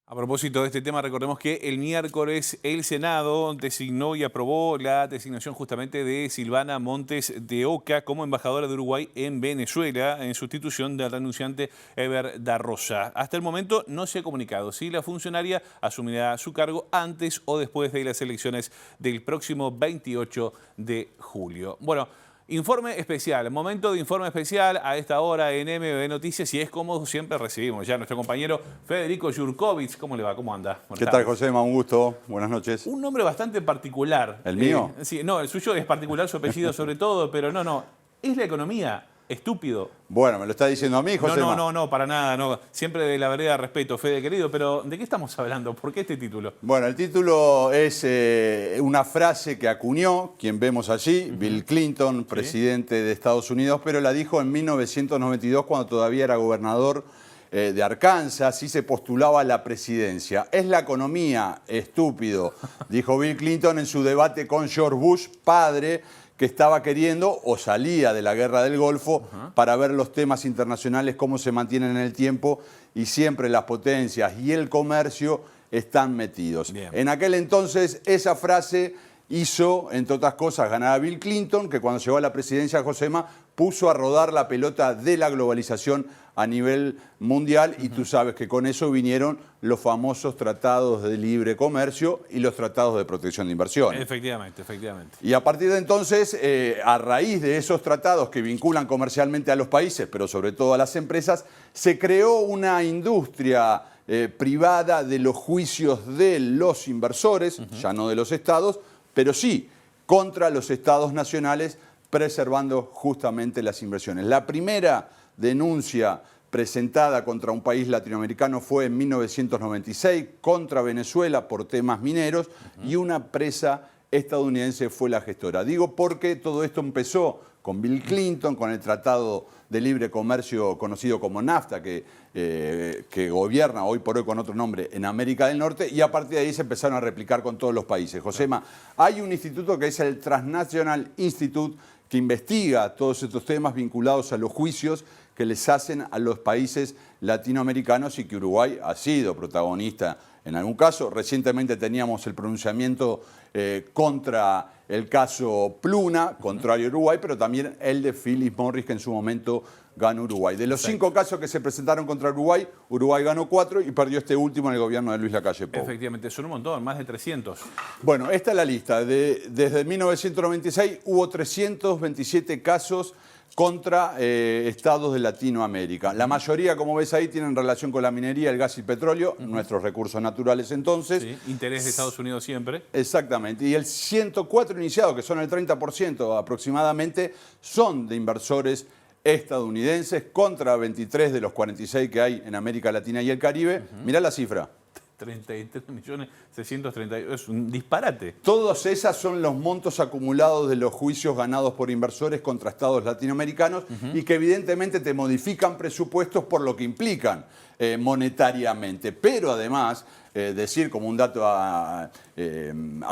A propósito de este tema, recordemos que el miércoles el Senado designó y aprobó la designación justamente de Silvana Montes de Oca como embajadora de Uruguay en Venezuela, en sustitución del renunciante Eber da Rosa. Hasta el momento no se ha comunicado si la funcionaria asumirá su cargo antes o después de las elecciones del próximo 28 de julio. Bueno, informe especial, momento de informe especial a esta hora en MBD Noticias, y es como siempre recibimos ya a nuestro compañero Federico Jurkovic. ¿Cómo le va? ¿Cómo anda? ¿Qué tal, Josema? Un gusto. Buenas noches. Un nombre bastante particular. ¿El mío? Sí, no, el suyo es particular, su apellido sobre todo, pero no. Es la economía. Estúpido. Bueno, ¿me lo está diciendo a mí, Josema? No, para nada. No. Siempre de la vereda respeto, Fede querido, pero ¿de qué estamos hablando? ¿Por qué este título? Bueno, el título es una frase que acuñó quien vemos allí, Bill Clinton, presidente de Estados Unidos, pero la dijo en 1992 cuando todavía era gobernador de Arkansas y se postulaba a la presidencia. Es la economía, estúpido, dijo Bill Clinton en su debate con George Bush, padre, que estaba queriendo o salía de la guerra del Golfo para ver los temas internacionales, cómo se mantienen en el tiempo, y siempre las potencias y el comercio están metidos. Bien. En aquel entonces esa frase hizo, entre otras cosas, ganar a Bill Clinton, que cuando llegó a la presidencia, Josema, puso a rodar la pelota de la globalización a nivel mundial, y tú sabes que con eso vinieron los famosos tratados de libre comercio y los tratados de protección de inversión. Efectivamente. Y a partir de entonces, a raíz de esos tratados que vinculan comercialmente a los países, pero sobre todo a las empresas, se creó una industria privada de los juicios de los inversores, ya no de los estados, pero sí contra los estados nacionales, preservando justamente las inversiones. La primera denuncia presentada contra un país latinoamericano fue en 1996 contra Venezuela por temas mineros, y una empresa estadounidense fue la gestora. Digo porque todo esto empezó con Bill Clinton, con el Tratado de Libre Comercio conocido como NAFTA, que gobierna hoy por hoy con otro nombre en América del Norte, y a partir de ahí se empezaron a replicar con todos los países. Josema, hay un instituto que es el Transnational Institute, que investiga todos estos temas vinculados a los juicios que les hacen a los países latinoamericanos, y que Uruguay ha sido protagonista en algún caso. Recientemente teníamos el pronunciamiento contra el caso Pluna, contrario a Uruguay, pero también el de Philip Morris, que en su momento ganó Uruguay. De los 5 casos que se presentaron contra Uruguay, Uruguay ganó 4 y perdió este último en el gobierno de Luis Lacalle Pou. Efectivamente, son un montón, más de 300. Bueno, esta es la lista. Desde 1996 hubo 327 casos contra estados de Latinoamérica. La mayoría, como ves ahí, tienen relación con la minería, el gas y petróleo, nuestros recursos naturales entonces. Sí, interés de Estados Unidos siempre. Exactamente. Y el 104 iniciados, que son el 30% aproximadamente, son de inversores estadounidenses contra 23 de los 46 que hay en América Latina y el Caribe. Mirá la cifra. 33.630.000, es un disparate. Todas esas son los montos acumulados de los juicios ganados por inversores contra estados latinoamericanos y que evidentemente te modifican presupuestos por lo que implican monetariamente. Pero además, decir como un dato a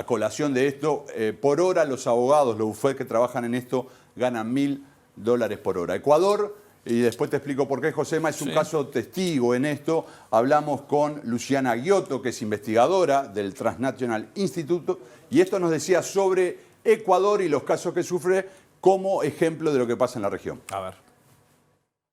colación de esto, por hora los abogados, los bufetes que trabajan en esto, ganan $1.000 por hora. Ecuador, y después te explico por qué, Josema, es un caso testigo en esto. Hablamos con Luciana Giotto, que es investigadora del Transnational Institute, y esto nos decía sobre Ecuador y los casos que sufre como ejemplo de lo que pasa en la región. A ver.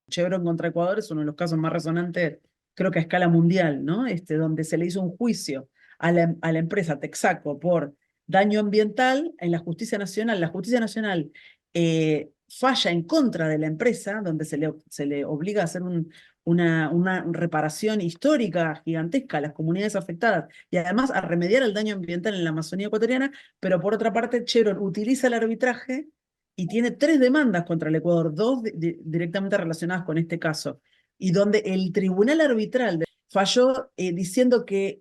Chevron contra Ecuador es uno de los casos más resonantes, creo que a escala mundial, ¿no? Donde se le hizo un juicio a la empresa Texaco por daño ambiental en la Justicia Nacional. La Justicia Nacional falla en contra de la empresa, donde se le obliga a hacer una reparación histórica gigantesca a las comunidades afectadas y además a remediar el daño ambiental en la Amazonía ecuatoriana, pero por otra parte Chevron utiliza el arbitraje y tiene 3 demandas contra el Ecuador, 2 directamente relacionadas con este caso, y donde el tribunal arbitral falló diciendo que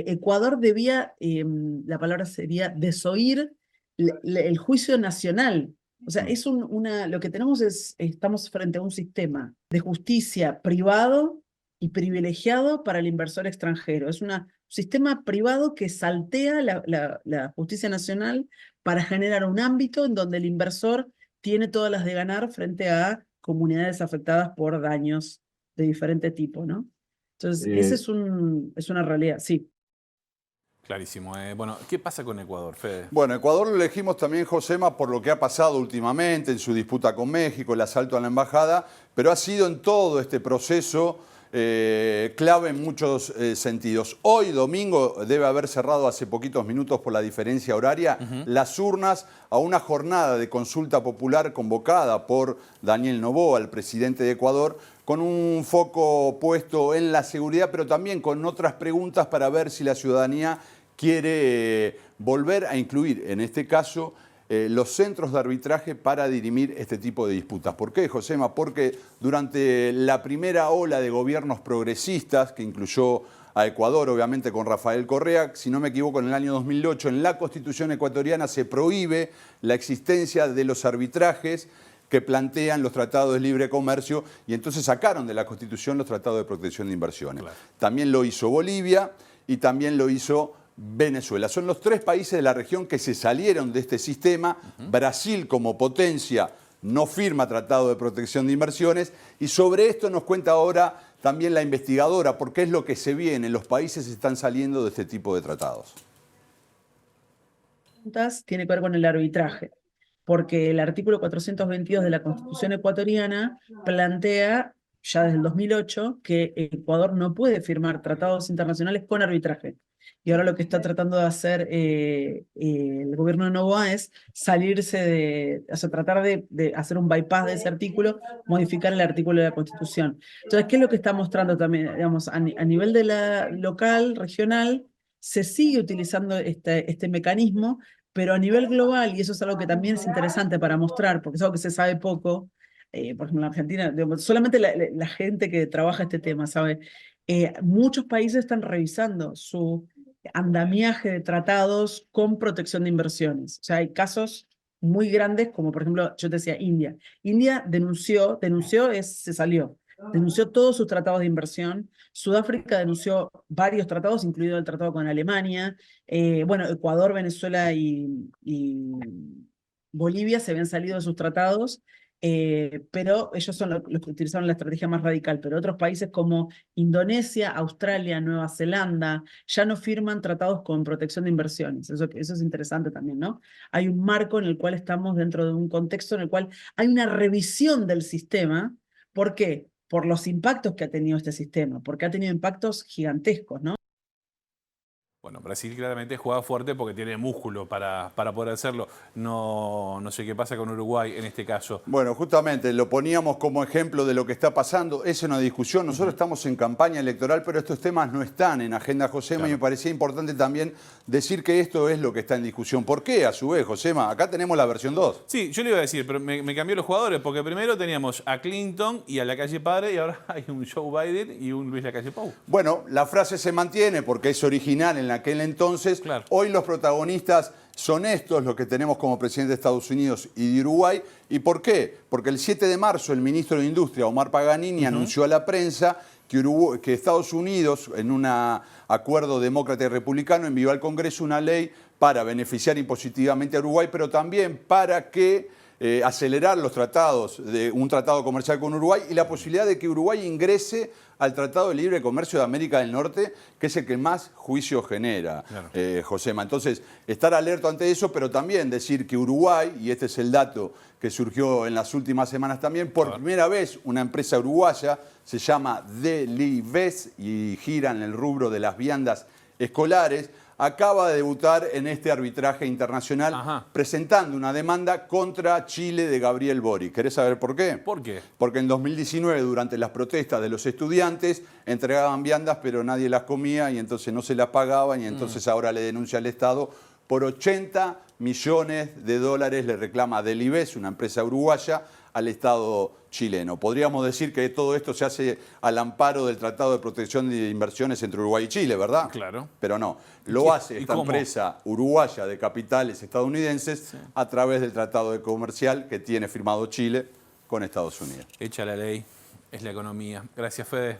Ecuador debía, la palabra sería desoír el juicio nacional. O sea, es lo que tenemos estamos frente a un sistema de justicia privado y privilegiado para el inversor extranjero. Es un sistema privado que saltea la justicia nacional para generar un ámbito en donde el inversor tiene todas las de ganar frente a comunidades afectadas por daños de diferente tipo, ¿no? Entonces, esa es una realidad, sí. Clarísimo. Bueno, ¿qué pasa con Ecuador, Fede? Bueno, Ecuador lo elegimos también, Josema, por lo que ha pasado últimamente en su disputa con México, el asalto a la embajada, pero ha sido en todo este proceso clave en muchos sentidos. Hoy, domingo, debe haber cerrado hace poquitos minutos por la diferencia horaria las urnas a una jornada de consulta popular convocada por Daniel Noboa, el presidente de Ecuador, con un foco puesto en la seguridad, pero también con otras preguntas para ver si la ciudadanía quiere volver a incluir, en este caso, los centros de arbitraje para dirimir este tipo de disputas. ¿Por qué, Josema? Porque durante la primera ola de gobiernos progresistas, que incluyó a Ecuador, obviamente con Rafael Correa, si no me equivoco, en el año 2008, en la Constitución ecuatoriana se prohíbe la existencia de los arbitrajes que plantean los tratados de libre comercio y entonces sacaron de la Constitución los tratados de protección de inversiones. Claro. También lo hizo Bolivia y también lo hizo Venezuela. Son los 3 países de la región que se salieron de este sistema. Brasil, como potencia, no firma tratado de protección de inversiones. Y sobre esto nos cuenta ahora también la investigadora, porque es lo que se viene. Los países están saliendo de este tipo de tratados. Tiene que ver con el arbitraje, porque el artículo 422 de la Constitución ecuatoriana plantea, ya desde el 2008, que Ecuador no puede firmar tratados internacionales con arbitraje. Y ahora lo que está tratando de hacer el gobierno de Noboa es salirse tratar de hacer un bypass de ese artículo, modificar el artículo de la Constitución. Entonces, ¿qué es lo que está mostrando también? Digamos, a nivel de la local, regional, se sigue utilizando este mecanismo, pero a nivel global, y eso es algo que también es interesante para mostrar, porque es algo que se sabe poco, por ejemplo, en Argentina, digamos, solamente la gente que trabaja este tema sabe, muchos países están revisando su andamiaje de tratados con protección de inversiones. O sea, hay casos muy grandes, como por ejemplo, yo te decía, India. India se salió. Denunció todos sus tratados de inversión. Sudáfrica denunció varios tratados, incluido el tratado con Alemania. Bueno, Ecuador, Venezuela y Bolivia se habían salido de sus tratados, pero ellos son los que utilizaron la estrategia más radical. Pero otros países como Indonesia, Australia, Nueva Zelanda, ya no firman tratados con protección de inversiones. Eso es interesante también, ¿no? Hay un marco en el cual estamos dentro de un contexto en el cual hay una revisión del sistema ¿Por qué? Por los impactos que ha tenido este sistema, porque ha tenido impactos gigantescos, ¿no? Bueno, Brasil claramente juega fuerte porque tiene músculo para poder hacerlo. No sé qué pasa con Uruguay en este caso. Bueno, justamente lo poníamos como ejemplo de lo que está pasando. Es una discusión. Nosotros estamos en campaña electoral, pero estos temas no están en agenda, Josema, claro. Y me parecía importante también decir que esto es lo que está en discusión. ¿Por qué, a su vez, Josema? Acá tenemos la versión 2. Sí, yo le iba a decir, pero me cambió los jugadores, porque primero teníamos a Clinton y a Lacalle Padre, y ahora hay un Joe Biden y un Luis Lacalle Pou. Bueno, la frase se mantiene porque es original en aquel entonces. Claro. Hoy los protagonistas son estos, los que tenemos como presidente de Estados Unidos y de Uruguay. ¿Y por qué? Porque el 7 de marzo el ministro de Industria, Omar Paganini, anunció a la prensa que Estados Unidos, en un acuerdo demócrata y republicano, envió al Congreso una ley para beneficiar impositivamente a Uruguay, pero también para que acelerar los tratados, de un tratado comercial con Uruguay y la posibilidad de que Uruguay ingrese al Tratado de Libre Comercio de América del Norte, que es el que más juicio genera, claro. Josema. Entonces, estar alerta ante eso, pero también decir que Uruguay, y este es el dato que surgió en las últimas semanas también, por primera vez una empresa uruguaya, se llama Delibes y gira en el rubro de las viandas escolares, acaba de debutar en este arbitraje internacional presentando una demanda contra Chile de Gabriel Boric. ¿Querés saber por qué? ¿Por qué? Porque en 2019, durante las protestas de los estudiantes, entregaban viandas pero nadie las comía y entonces no se las pagaban y entonces ahora le denuncia al Estado por 80 millones de dólares, le reclama Delibes, una empresa uruguaya, al Estado chileno. Podríamos decir que todo esto se hace al amparo del Tratado de Protección de Inversiones entre Uruguay y Chile, ¿verdad? Claro. Pero no, lo hace esta empresa uruguaya de capitales estadounidenses a través del Tratado Comercial que tiene firmado Chile con Estados Unidos. Hecha la ley, es la economía. Gracias, Fede.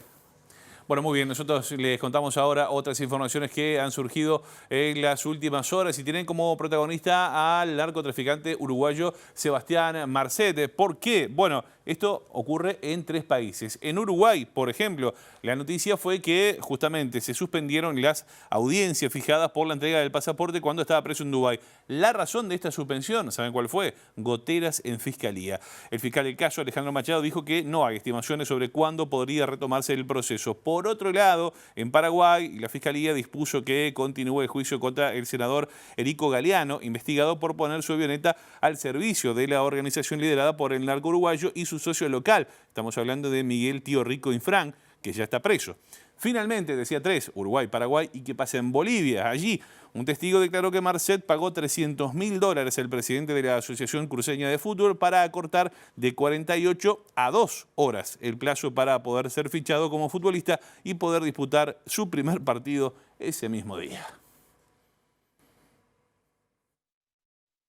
Bueno, muy bien, nosotros les contamos ahora otras informaciones que han surgido en las últimas horas y tienen como protagonista al narcotraficante uruguayo Sebastián Marcet. ¿Por qué? Bueno, esto ocurre en 3 países. En Uruguay, por ejemplo, la noticia fue que justamente se suspendieron las audiencias fijadas por la entrega del pasaporte cuando estaba preso en Dubái. La razón de esta suspensión, ¿saben cuál fue? Goteras en Fiscalía. El fiscal del caso, Alejandro Machado, dijo que no hay estimaciones sobre cuándo podría retomarse el proceso. Por otro lado, en Paraguay, la Fiscalía dispuso que continúe el juicio contra el senador Erico Galeano, investigado por poner su avioneta al servicio de la organización liderada por el narco uruguayo y su socio local. Estamos hablando de Miguel Tío Rico Infran, que ya está preso. Finalmente, decía 3, Uruguay, Paraguay, ¿y qué pasa en Bolivia? Allí, un testigo declaró que Marcet pagó $300.000 al presidente de la Asociación Cruceña de Fútbol para acortar de 48 a 2 horas el plazo para poder ser fichado como futbolista y poder disputar su primer partido ese mismo día.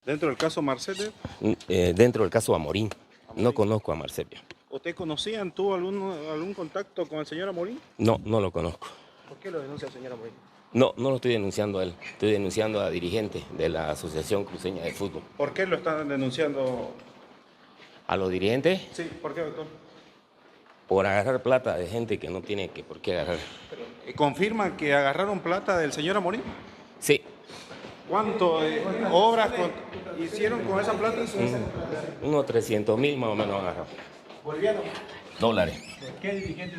¿Dentro del caso Marcet? Dentro del caso Amorín. No conozco a Marcet. ¿Usted conocían, tuvo algún contacto con el señor Amorín? No, no lo conozco. ¿Por qué lo denuncia el señor Amorín? No, no lo estoy denunciando a él. Estoy denunciando a dirigentes de la Asociación Cruceña de Fútbol. ¿Por qué lo están denunciando? ¿A los dirigentes? Sí, ¿por qué, doctor? Por agarrar plata de gente que no tiene por qué agarrar. ¿Confirma que agarraron plata del señor Amorín? Sí. ¿Cuánto obras hicieron con esa plata? Unos 300.000 más o menos agarraron. ¿Bolivianos? Dólares. ¿Qué dirigente?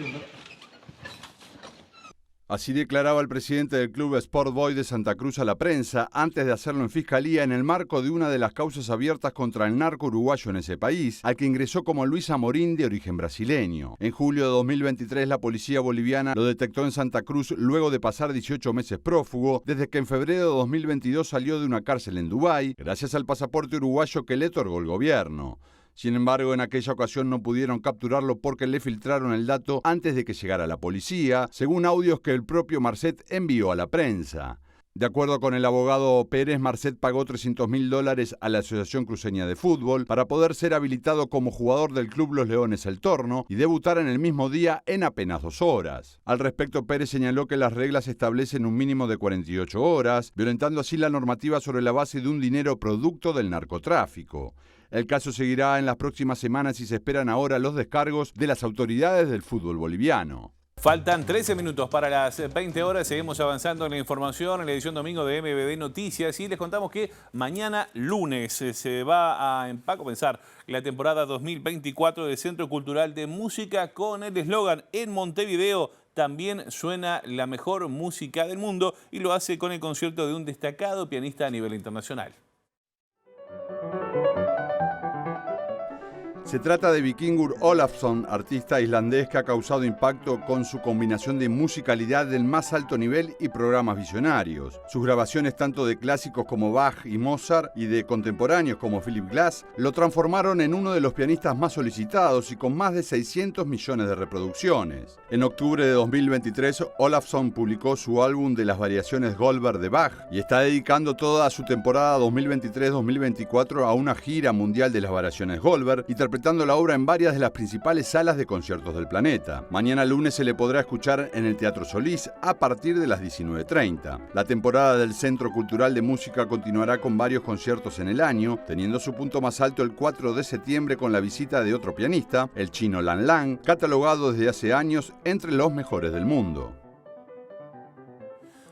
Así declaraba el presidente del club Sport Boys de Santa Cruz a la prensa antes de hacerlo en Fiscalía en el marco de una de las causas abiertas contra el narco uruguayo en ese país, al que ingresó como Luis Amorín de origen brasileño. En julio de 2023 la policía boliviana lo detectó en Santa Cruz luego de pasar 18 meses prófugo, desde que en febrero de 2022 salió de una cárcel en Dubái, gracias al pasaporte uruguayo que le otorgó el gobierno. Sin embargo, en aquella ocasión no pudieron capturarlo porque le filtraron el dato antes de que llegara la policía, según audios que el propio Marcet envió a la prensa. De acuerdo con el abogado Pérez, Marcet pagó $300.000 a la Asociación Cruceña de Fútbol para poder ser habilitado como jugador del club Los Leones El Torno y debutar en el mismo día en apenas 2 horas. Al respecto, Pérez señaló que las reglas establecen un mínimo de 48 horas, violentando así la normativa sobre la base de un dinero producto del narcotráfico. El caso seguirá en las próximas semanas y se esperan ahora los descargos de las autoridades del fútbol boliviano. Faltan 13 minutos para las 20 horas. Seguimos avanzando en la información en la edición domingo de MBD Noticias y les contamos que mañana lunes se va a comenzar la temporada 2024 del Centro Cultural de Música con el eslogan "En Montevideo también suena la mejor música del mundo", y lo hace con el concierto de un destacado pianista a nivel internacional. Se trata de Vikingur Olafsson, artista islandés que ha causado impacto con su combinación de musicalidad del más alto nivel y programas visionarios. Sus grabaciones tanto de clásicos como Bach y Mozart y de contemporáneos como Philip Glass lo transformaron en uno de los pianistas más solicitados y con más de 600 millones de reproducciones. En octubre de 2023, Olafsson publicó su álbum de las variaciones Goldberg de Bach y está dedicando toda su temporada 2023-2024 a una gira mundial de las variaciones Goldberg, interpretando la obra en varias de las principales salas de conciertos del planeta. Mañana lunes se le podrá escuchar en el Teatro Solís a partir de las 19:30. La temporada del Centro Cultural de Música continuará con varios conciertos en el año, teniendo su punto más alto el 4 de septiembre con la visita de otro pianista, el chino Lan Lang, catalogado desde hace años entre los mejores del mundo.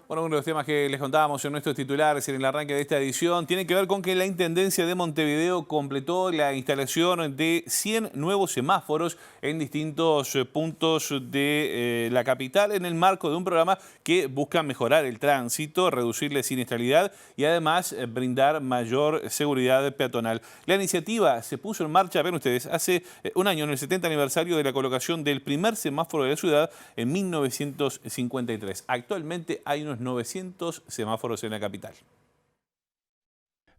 Bueno, uno de los temas que les contábamos en nuestros titulares en el arranque de esta edición tiene que ver con que la Intendencia de Montevideo completó la instalación de 100 nuevos semáforos en distintos puntos de la capital en el marco de un programa que busca mejorar el tránsito, reducir la siniestralidad y además brindar mayor seguridad peatonal. La iniciativa se puso en marcha, ven ustedes, hace un año, en el 70 aniversario de la colocación del primer semáforo de la ciudad en 1953. Actualmente hay unos 900 semáforos en la capital.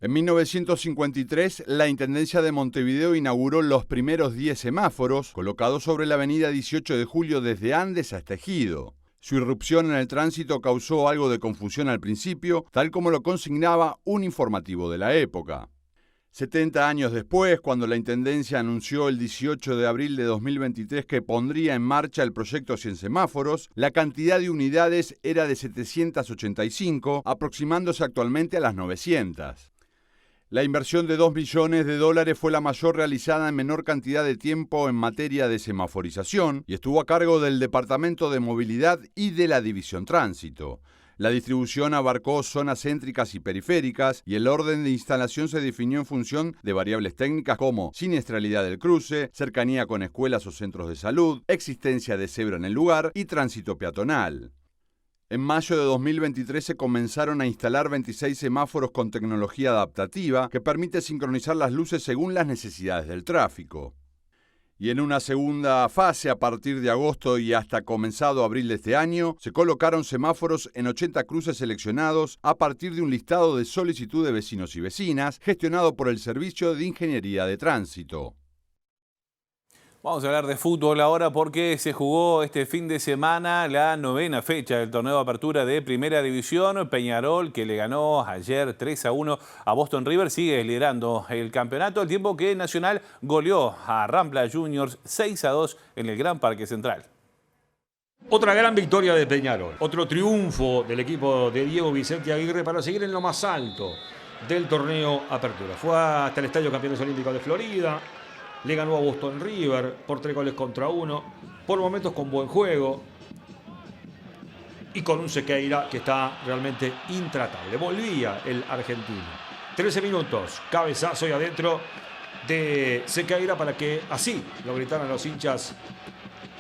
En 1953, la Intendencia de Montevideo inauguró los primeros 10 semáforos, colocados sobre la avenida 18 de Julio desde Andes hasta Ejido. Su irrupción en el tránsito causó algo de confusión al principio, tal como lo consignaba un informativo de la época. 70 años después, cuando la Intendencia anunció el 18 de abril de 2023 que pondría en marcha el proyecto 100 semáforos, la cantidad de unidades era de 785, aproximándose actualmente a las 900. La inversión de $2 billones fue la mayor realizada en menor cantidad de tiempo en materia de semaforización y estuvo a cargo del Departamento de Movilidad y de la División Tránsito. La distribución abarcó zonas céntricas y periféricas y el orden de instalación se definió en función de variables técnicas como siniestralidad del cruce, cercanía con escuelas o centros de salud, existencia de cebra en el lugar y tránsito peatonal. En mayo de 2023 se comenzaron a instalar 26 semáforos con tecnología adaptativa que permite sincronizar las luces según las necesidades del tráfico. Y en una segunda fase, a partir de agosto y hasta comenzado abril de este año, se colocaron semáforos en 80 cruces seleccionados a partir de un listado de solicitud de vecinos y vecinas, gestionado por el Servicio de Ingeniería de Tránsito. Vamos a hablar de fútbol ahora porque se jugó este fin de semana la 9ª fecha del torneo de apertura de Primera División. Peñarol, que le ganó ayer 3-1 a Boston River, sigue liderando el campeonato, al tiempo que Nacional goleó a Rampla Juniors 6-2 en el Gran Parque Central. Otra gran victoria de Peñarol, otro triunfo del equipo de Diego Vicente Aguirre para seguir en lo más alto del torneo apertura. Fue hasta el Estadio Campeones Olímpicos de Florida. Le ganó a Boston River por 3-1, por momentos con buen juego y con un Sequeira que está realmente intratable. Volvía el argentino. 13 minutos, cabezazo y adentro de Sequeira para que así lo gritaran los hinchas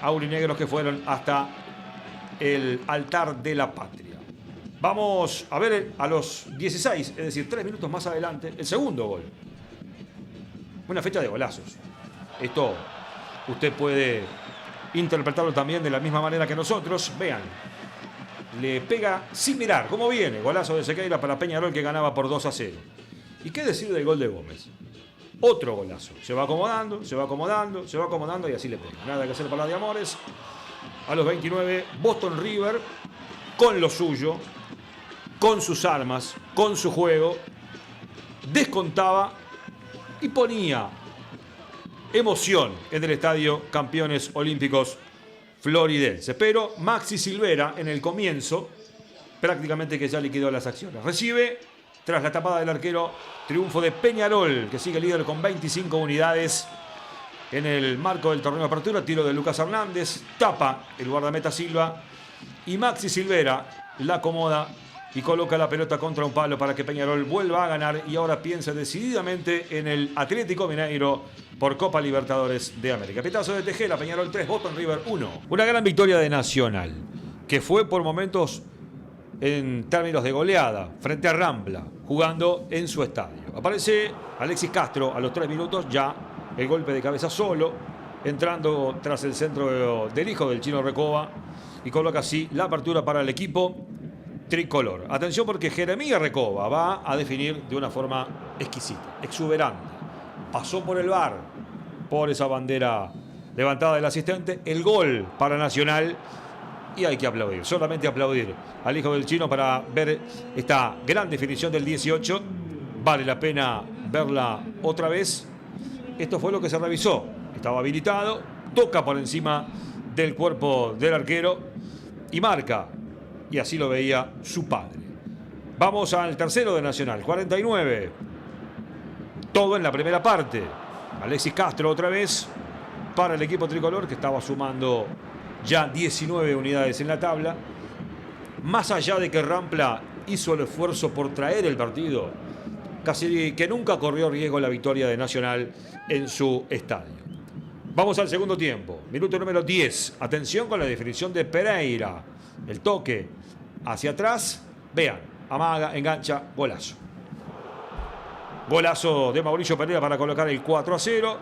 aurinegros que fueron hasta el altar de la patria. Vamos a ver a los 16, es decir, 3 minutos más adelante, el segundo gol. Una fecha de golazos. Esto usted puede interpretarlo también de la misma manera que nosotros. Vean, le pega sin mirar cómo viene. Golazo de Sequeira para Peñarol que ganaba por 2-0. ¿Y qué decir del gol de Gómez? Otro golazo. Se va acomodando, se va acomodando, se va acomodando y así le pega. Nada que hacer para de amores. A los 29, Boston River con lo suyo, con sus armas, con su juego, descontaba y ponía emoción en el Estadio Campeones Olímpicos Floridenses. Pero Maxi Silvera en el comienzo prácticamente que ya liquidó las acciones. Recibe, tras la tapada del arquero, triunfo de Peñarol, que sigue líder con 25 unidades en el marco del torneo de apertura. Tiro de Lucas Hernández, tapa el guardameta Silva y Maxi Silvera la acomoda y coloca la pelota contra un palo para que Peñarol vuelva a ganar y ahora piensa decididamente en el Atlético Mineiro por Copa Libertadores de América. Pitazo de Tejera, Peñarol 3, Boston River 1. Una gran victoria de Nacional, que fue por momentos en términos de goleada frente a Rampla, jugando en su estadio. Aparece Alexis Castro a los 3 minutos, ya el golpe de cabeza solo, entrando tras el centro del hijo del Chino Recoba y coloca así la apertura para el equipo tricolor. Atención porque Jeremías Recoba va a definir de una forma exquisita, exuberante. Pasó por el VAR, por esa bandera levantada del asistente. El gol para Nacional y hay que aplaudir, solamente aplaudir al hijo del Chino para ver esta gran definición del 18. Vale la pena verla otra vez. Esto fue lo que se revisó. Estaba habilitado, toca por encima del cuerpo del arquero y marca. Y así lo veía su padre. Vamos al tercero de Nacional, 49. Todo en la primera parte. Alexis Castro otra vez para el equipo tricolor que estaba sumando ya 19 unidades en la tabla. Más allá de que Rampla hizo el esfuerzo por traer el partido, casi que nunca corrió riesgo la victoria de Nacional en su estadio. Vamos al segundo tiempo. Minuto número 10. Atención con la definición de Pereira. El toque hacia atrás, vean, amaga, engancha, golazo. Golazo de Mauricio Pereira para colocar el 4-0.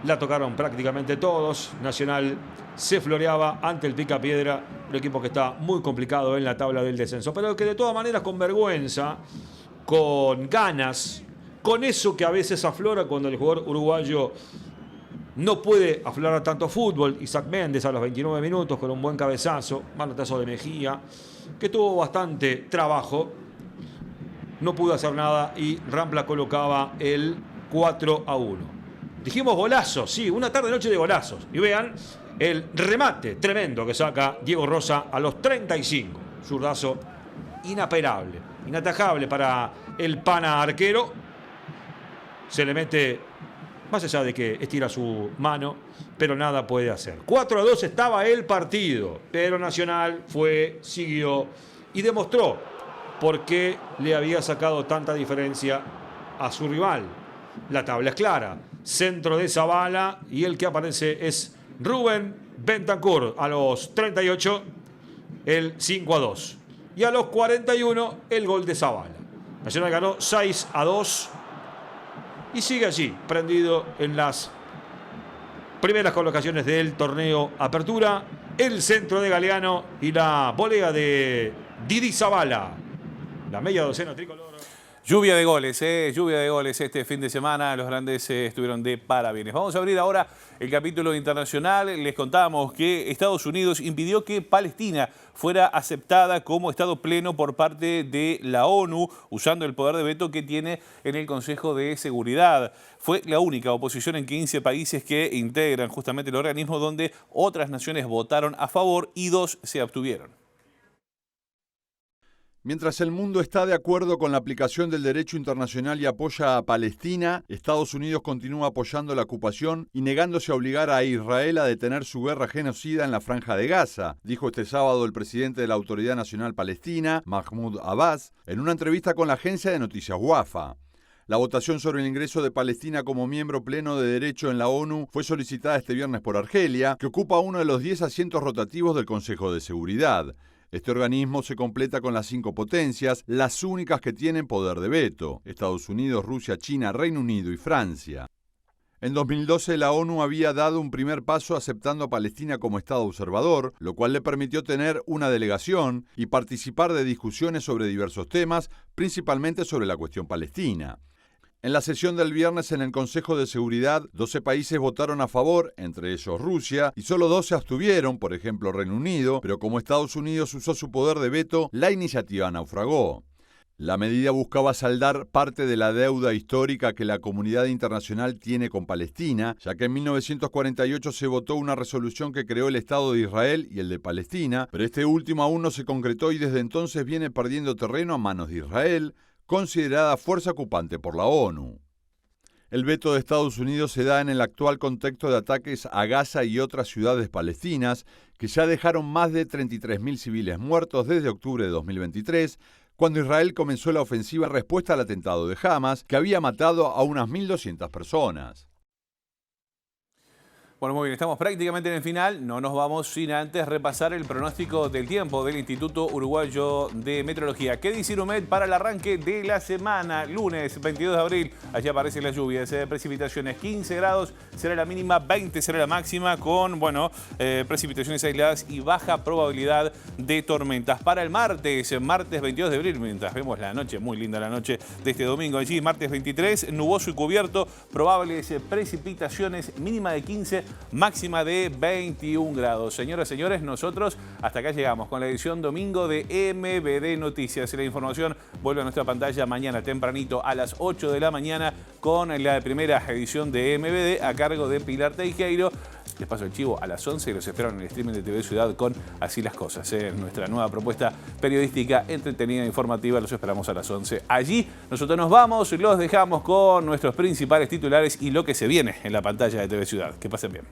La tocaron prácticamente todos. Nacional se floreaba ante el Picapiedra, un equipo que está muy complicado en la tabla del descenso, pero que de todas maneras con vergüenza, con ganas, con eso que a veces aflora cuando el jugador uruguayo no puede aflorar tanto fútbol. Isaac Méndez a los 29 minutos con un buen cabezazo, manotazo de Mejía, que tuvo bastante trabajo, no pudo hacer nada y Rampla colocaba el 4-1. Dijimos golazos, sí, una tarde-noche de golazos. Y vean el remate tremendo que saca Diego Rosa a los 35. Zurdazo inapelable, inatajable para el pana arquero. Se le mete, más allá de que estira su mano, pero nada puede hacer. 4-2 estaba el partido, pero Nacional fue, siguió y demostró por qué le había sacado tanta diferencia a su rival. La tabla es clara. Centro de Zavala y el que aparece es Rubén Bentancur a los 38, el 5-2. Y a los 41, el gol de Zavala. Nacional ganó 6-2 y sigue allí, prendido en las primeras colocaciones del torneo Apertura. El centro de Galeano y la volea de Didi Zavala. La media docena tricolor. Lluvia de goles este fin de semana. Los grandes estuvieron de parabienes. Vamos a abrir ahora el capítulo internacional. Les contábamos que Estados Unidos impidió que Palestina fuera aceptada como Estado pleno por parte de la ONU, usando el poder de veto que tiene en el Consejo de Seguridad. Fue la única oposición en 15 países que integran justamente el organismo, donde otras naciones votaron a favor y 2 se abstuvieron. Mientras el mundo está de acuerdo con la aplicación del derecho internacional y apoya a Palestina, Estados Unidos continúa apoyando la ocupación y negándose a obligar a Israel a detener su guerra genocida en la Franja de Gaza, dijo este sábado el presidente de la Autoridad Nacional Palestina, Mahmoud Abbas, en una entrevista con la agencia de noticias Wafa. La votación sobre el ingreso de Palestina como miembro pleno de derecho en la ONU fue solicitada este viernes por Argelia, que ocupa uno de los 10 asientos rotativos del Consejo de Seguridad. Este organismo se completa con las 5 potencias, las únicas que tienen poder de veto: Estados Unidos, Rusia, China, Reino Unido y Francia. En 2012 la ONU había dado un primer paso aceptando a Palestina como Estado observador, lo cual le permitió tener una delegación y participar de discusiones sobre diversos temas, principalmente sobre la cuestión palestina. En la sesión del viernes en el Consejo de Seguridad, 12 países votaron a favor, entre ellos Rusia, y solo 2 se abstuvieron, por ejemplo Reino Unido, pero como Estados Unidos usó su poder de veto, la iniciativa naufragó. La medida buscaba saldar parte de la deuda histórica que la comunidad internacional tiene con Palestina, ya que en 1948 se votó una resolución que creó el Estado de Israel y el de Palestina, pero este último aún no se concretó y desde entonces viene perdiendo terreno a manos de Israel, considerada fuerza ocupante por la ONU. El veto de Estados Unidos se da en el actual contexto de ataques a Gaza y otras ciudades palestinas, que ya dejaron más de 33.000 civiles muertos desde octubre de 2023, cuando Israel comenzó la ofensiva en respuesta al atentado de Hamas, que había matado a unas 1.200 personas. Bueno, muy bien, estamos prácticamente en el final. No nos vamos sin antes repasar el pronóstico del tiempo del Instituto Uruguayo de Meteorología. ¿Qué dice Inumet para el arranque de la semana? Lunes 22 de abril, allí aparecen las lluvias, precipitaciones 15 grados, será la mínima, 20 será la máxima, con, precipitaciones aisladas y baja probabilidad de tormentas. Para el martes 22 de abril, mientras vemos la noche, muy linda la noche de este domingo allí, martes 23, nuboso y cubierto, probables precipitaciones, mínima de 15, máxima de 21 grados. Señoras y señores, nosotros hasta acá llegamos con la edición domingo de MBD Noticias. La información vuelve a nuestra pantalla mañana tempranito a las 8 de la mañana con la primera edición de MBD a cargo de Pilar Teijeiro. Les paso el chivo a las 11 y los espero en el streaming de TV Ciudad con Así las Cosas. Nuestra nueva propuesta periodística, entretenida e informativa. Los esperamos a las 11. Allí nosotros nos vamos, los dejamos con nuestros principales titulares y lo que se viene en la pantalla de TV Ciudad. Que pasen bien.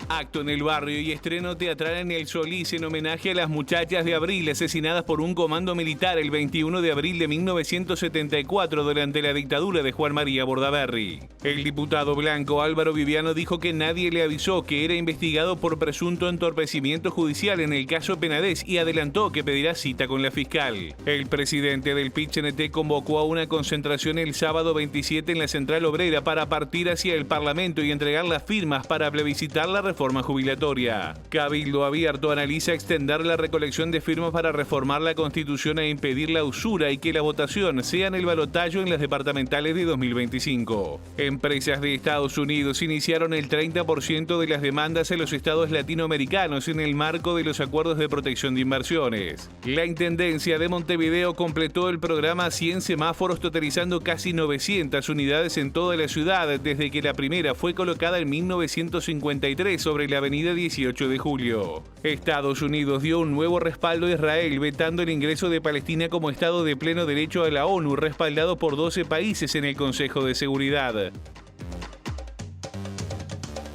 Acto en el barrio y estreno teatral en el Solís en homenaje a las muchachas de Abril asesinadas por un comando militar el 21 de abril de 1974 durante la dictadura de Juan María Bordaberry. El diputado blanco Álvaro Viviano dijo que nadie le avisó que era investigado por presunto entorpecimiento judicial en el caso Penades y adelantó que pedirá cita con la fiscal. El presidente del PIT-CNT convocó a una concentración el sábado 27 en la Central Obrera para partir hacia el Parlamento y entregar las firmas para plebiscitar la reforma jubilatoria. Cabildo Abierto analiza extender la recolección de firmas para reformar la Constitución e impedir la usura y que la votación sea en el balotaje en las departamentales de 2025. Empresas de Estados Unidos iniciaron el 30% de las demandas en los estados latinoamericanos en el marco de los acuerdos de protección de inversiones. La Intendencia de Montevideo completó el programa 100 semáforos, totalizando casi 900 unidades en toda la ciudad desde que la primera fue colocada en 1953 sobre la avenida 18 de Julio. Estados Unidos dio un nuevo respaldo a Israel, vetando el ingreso de Palestina como Estado de pleno derecho a la ONU, respaldado por 12 países en el Consejo de Seguridad.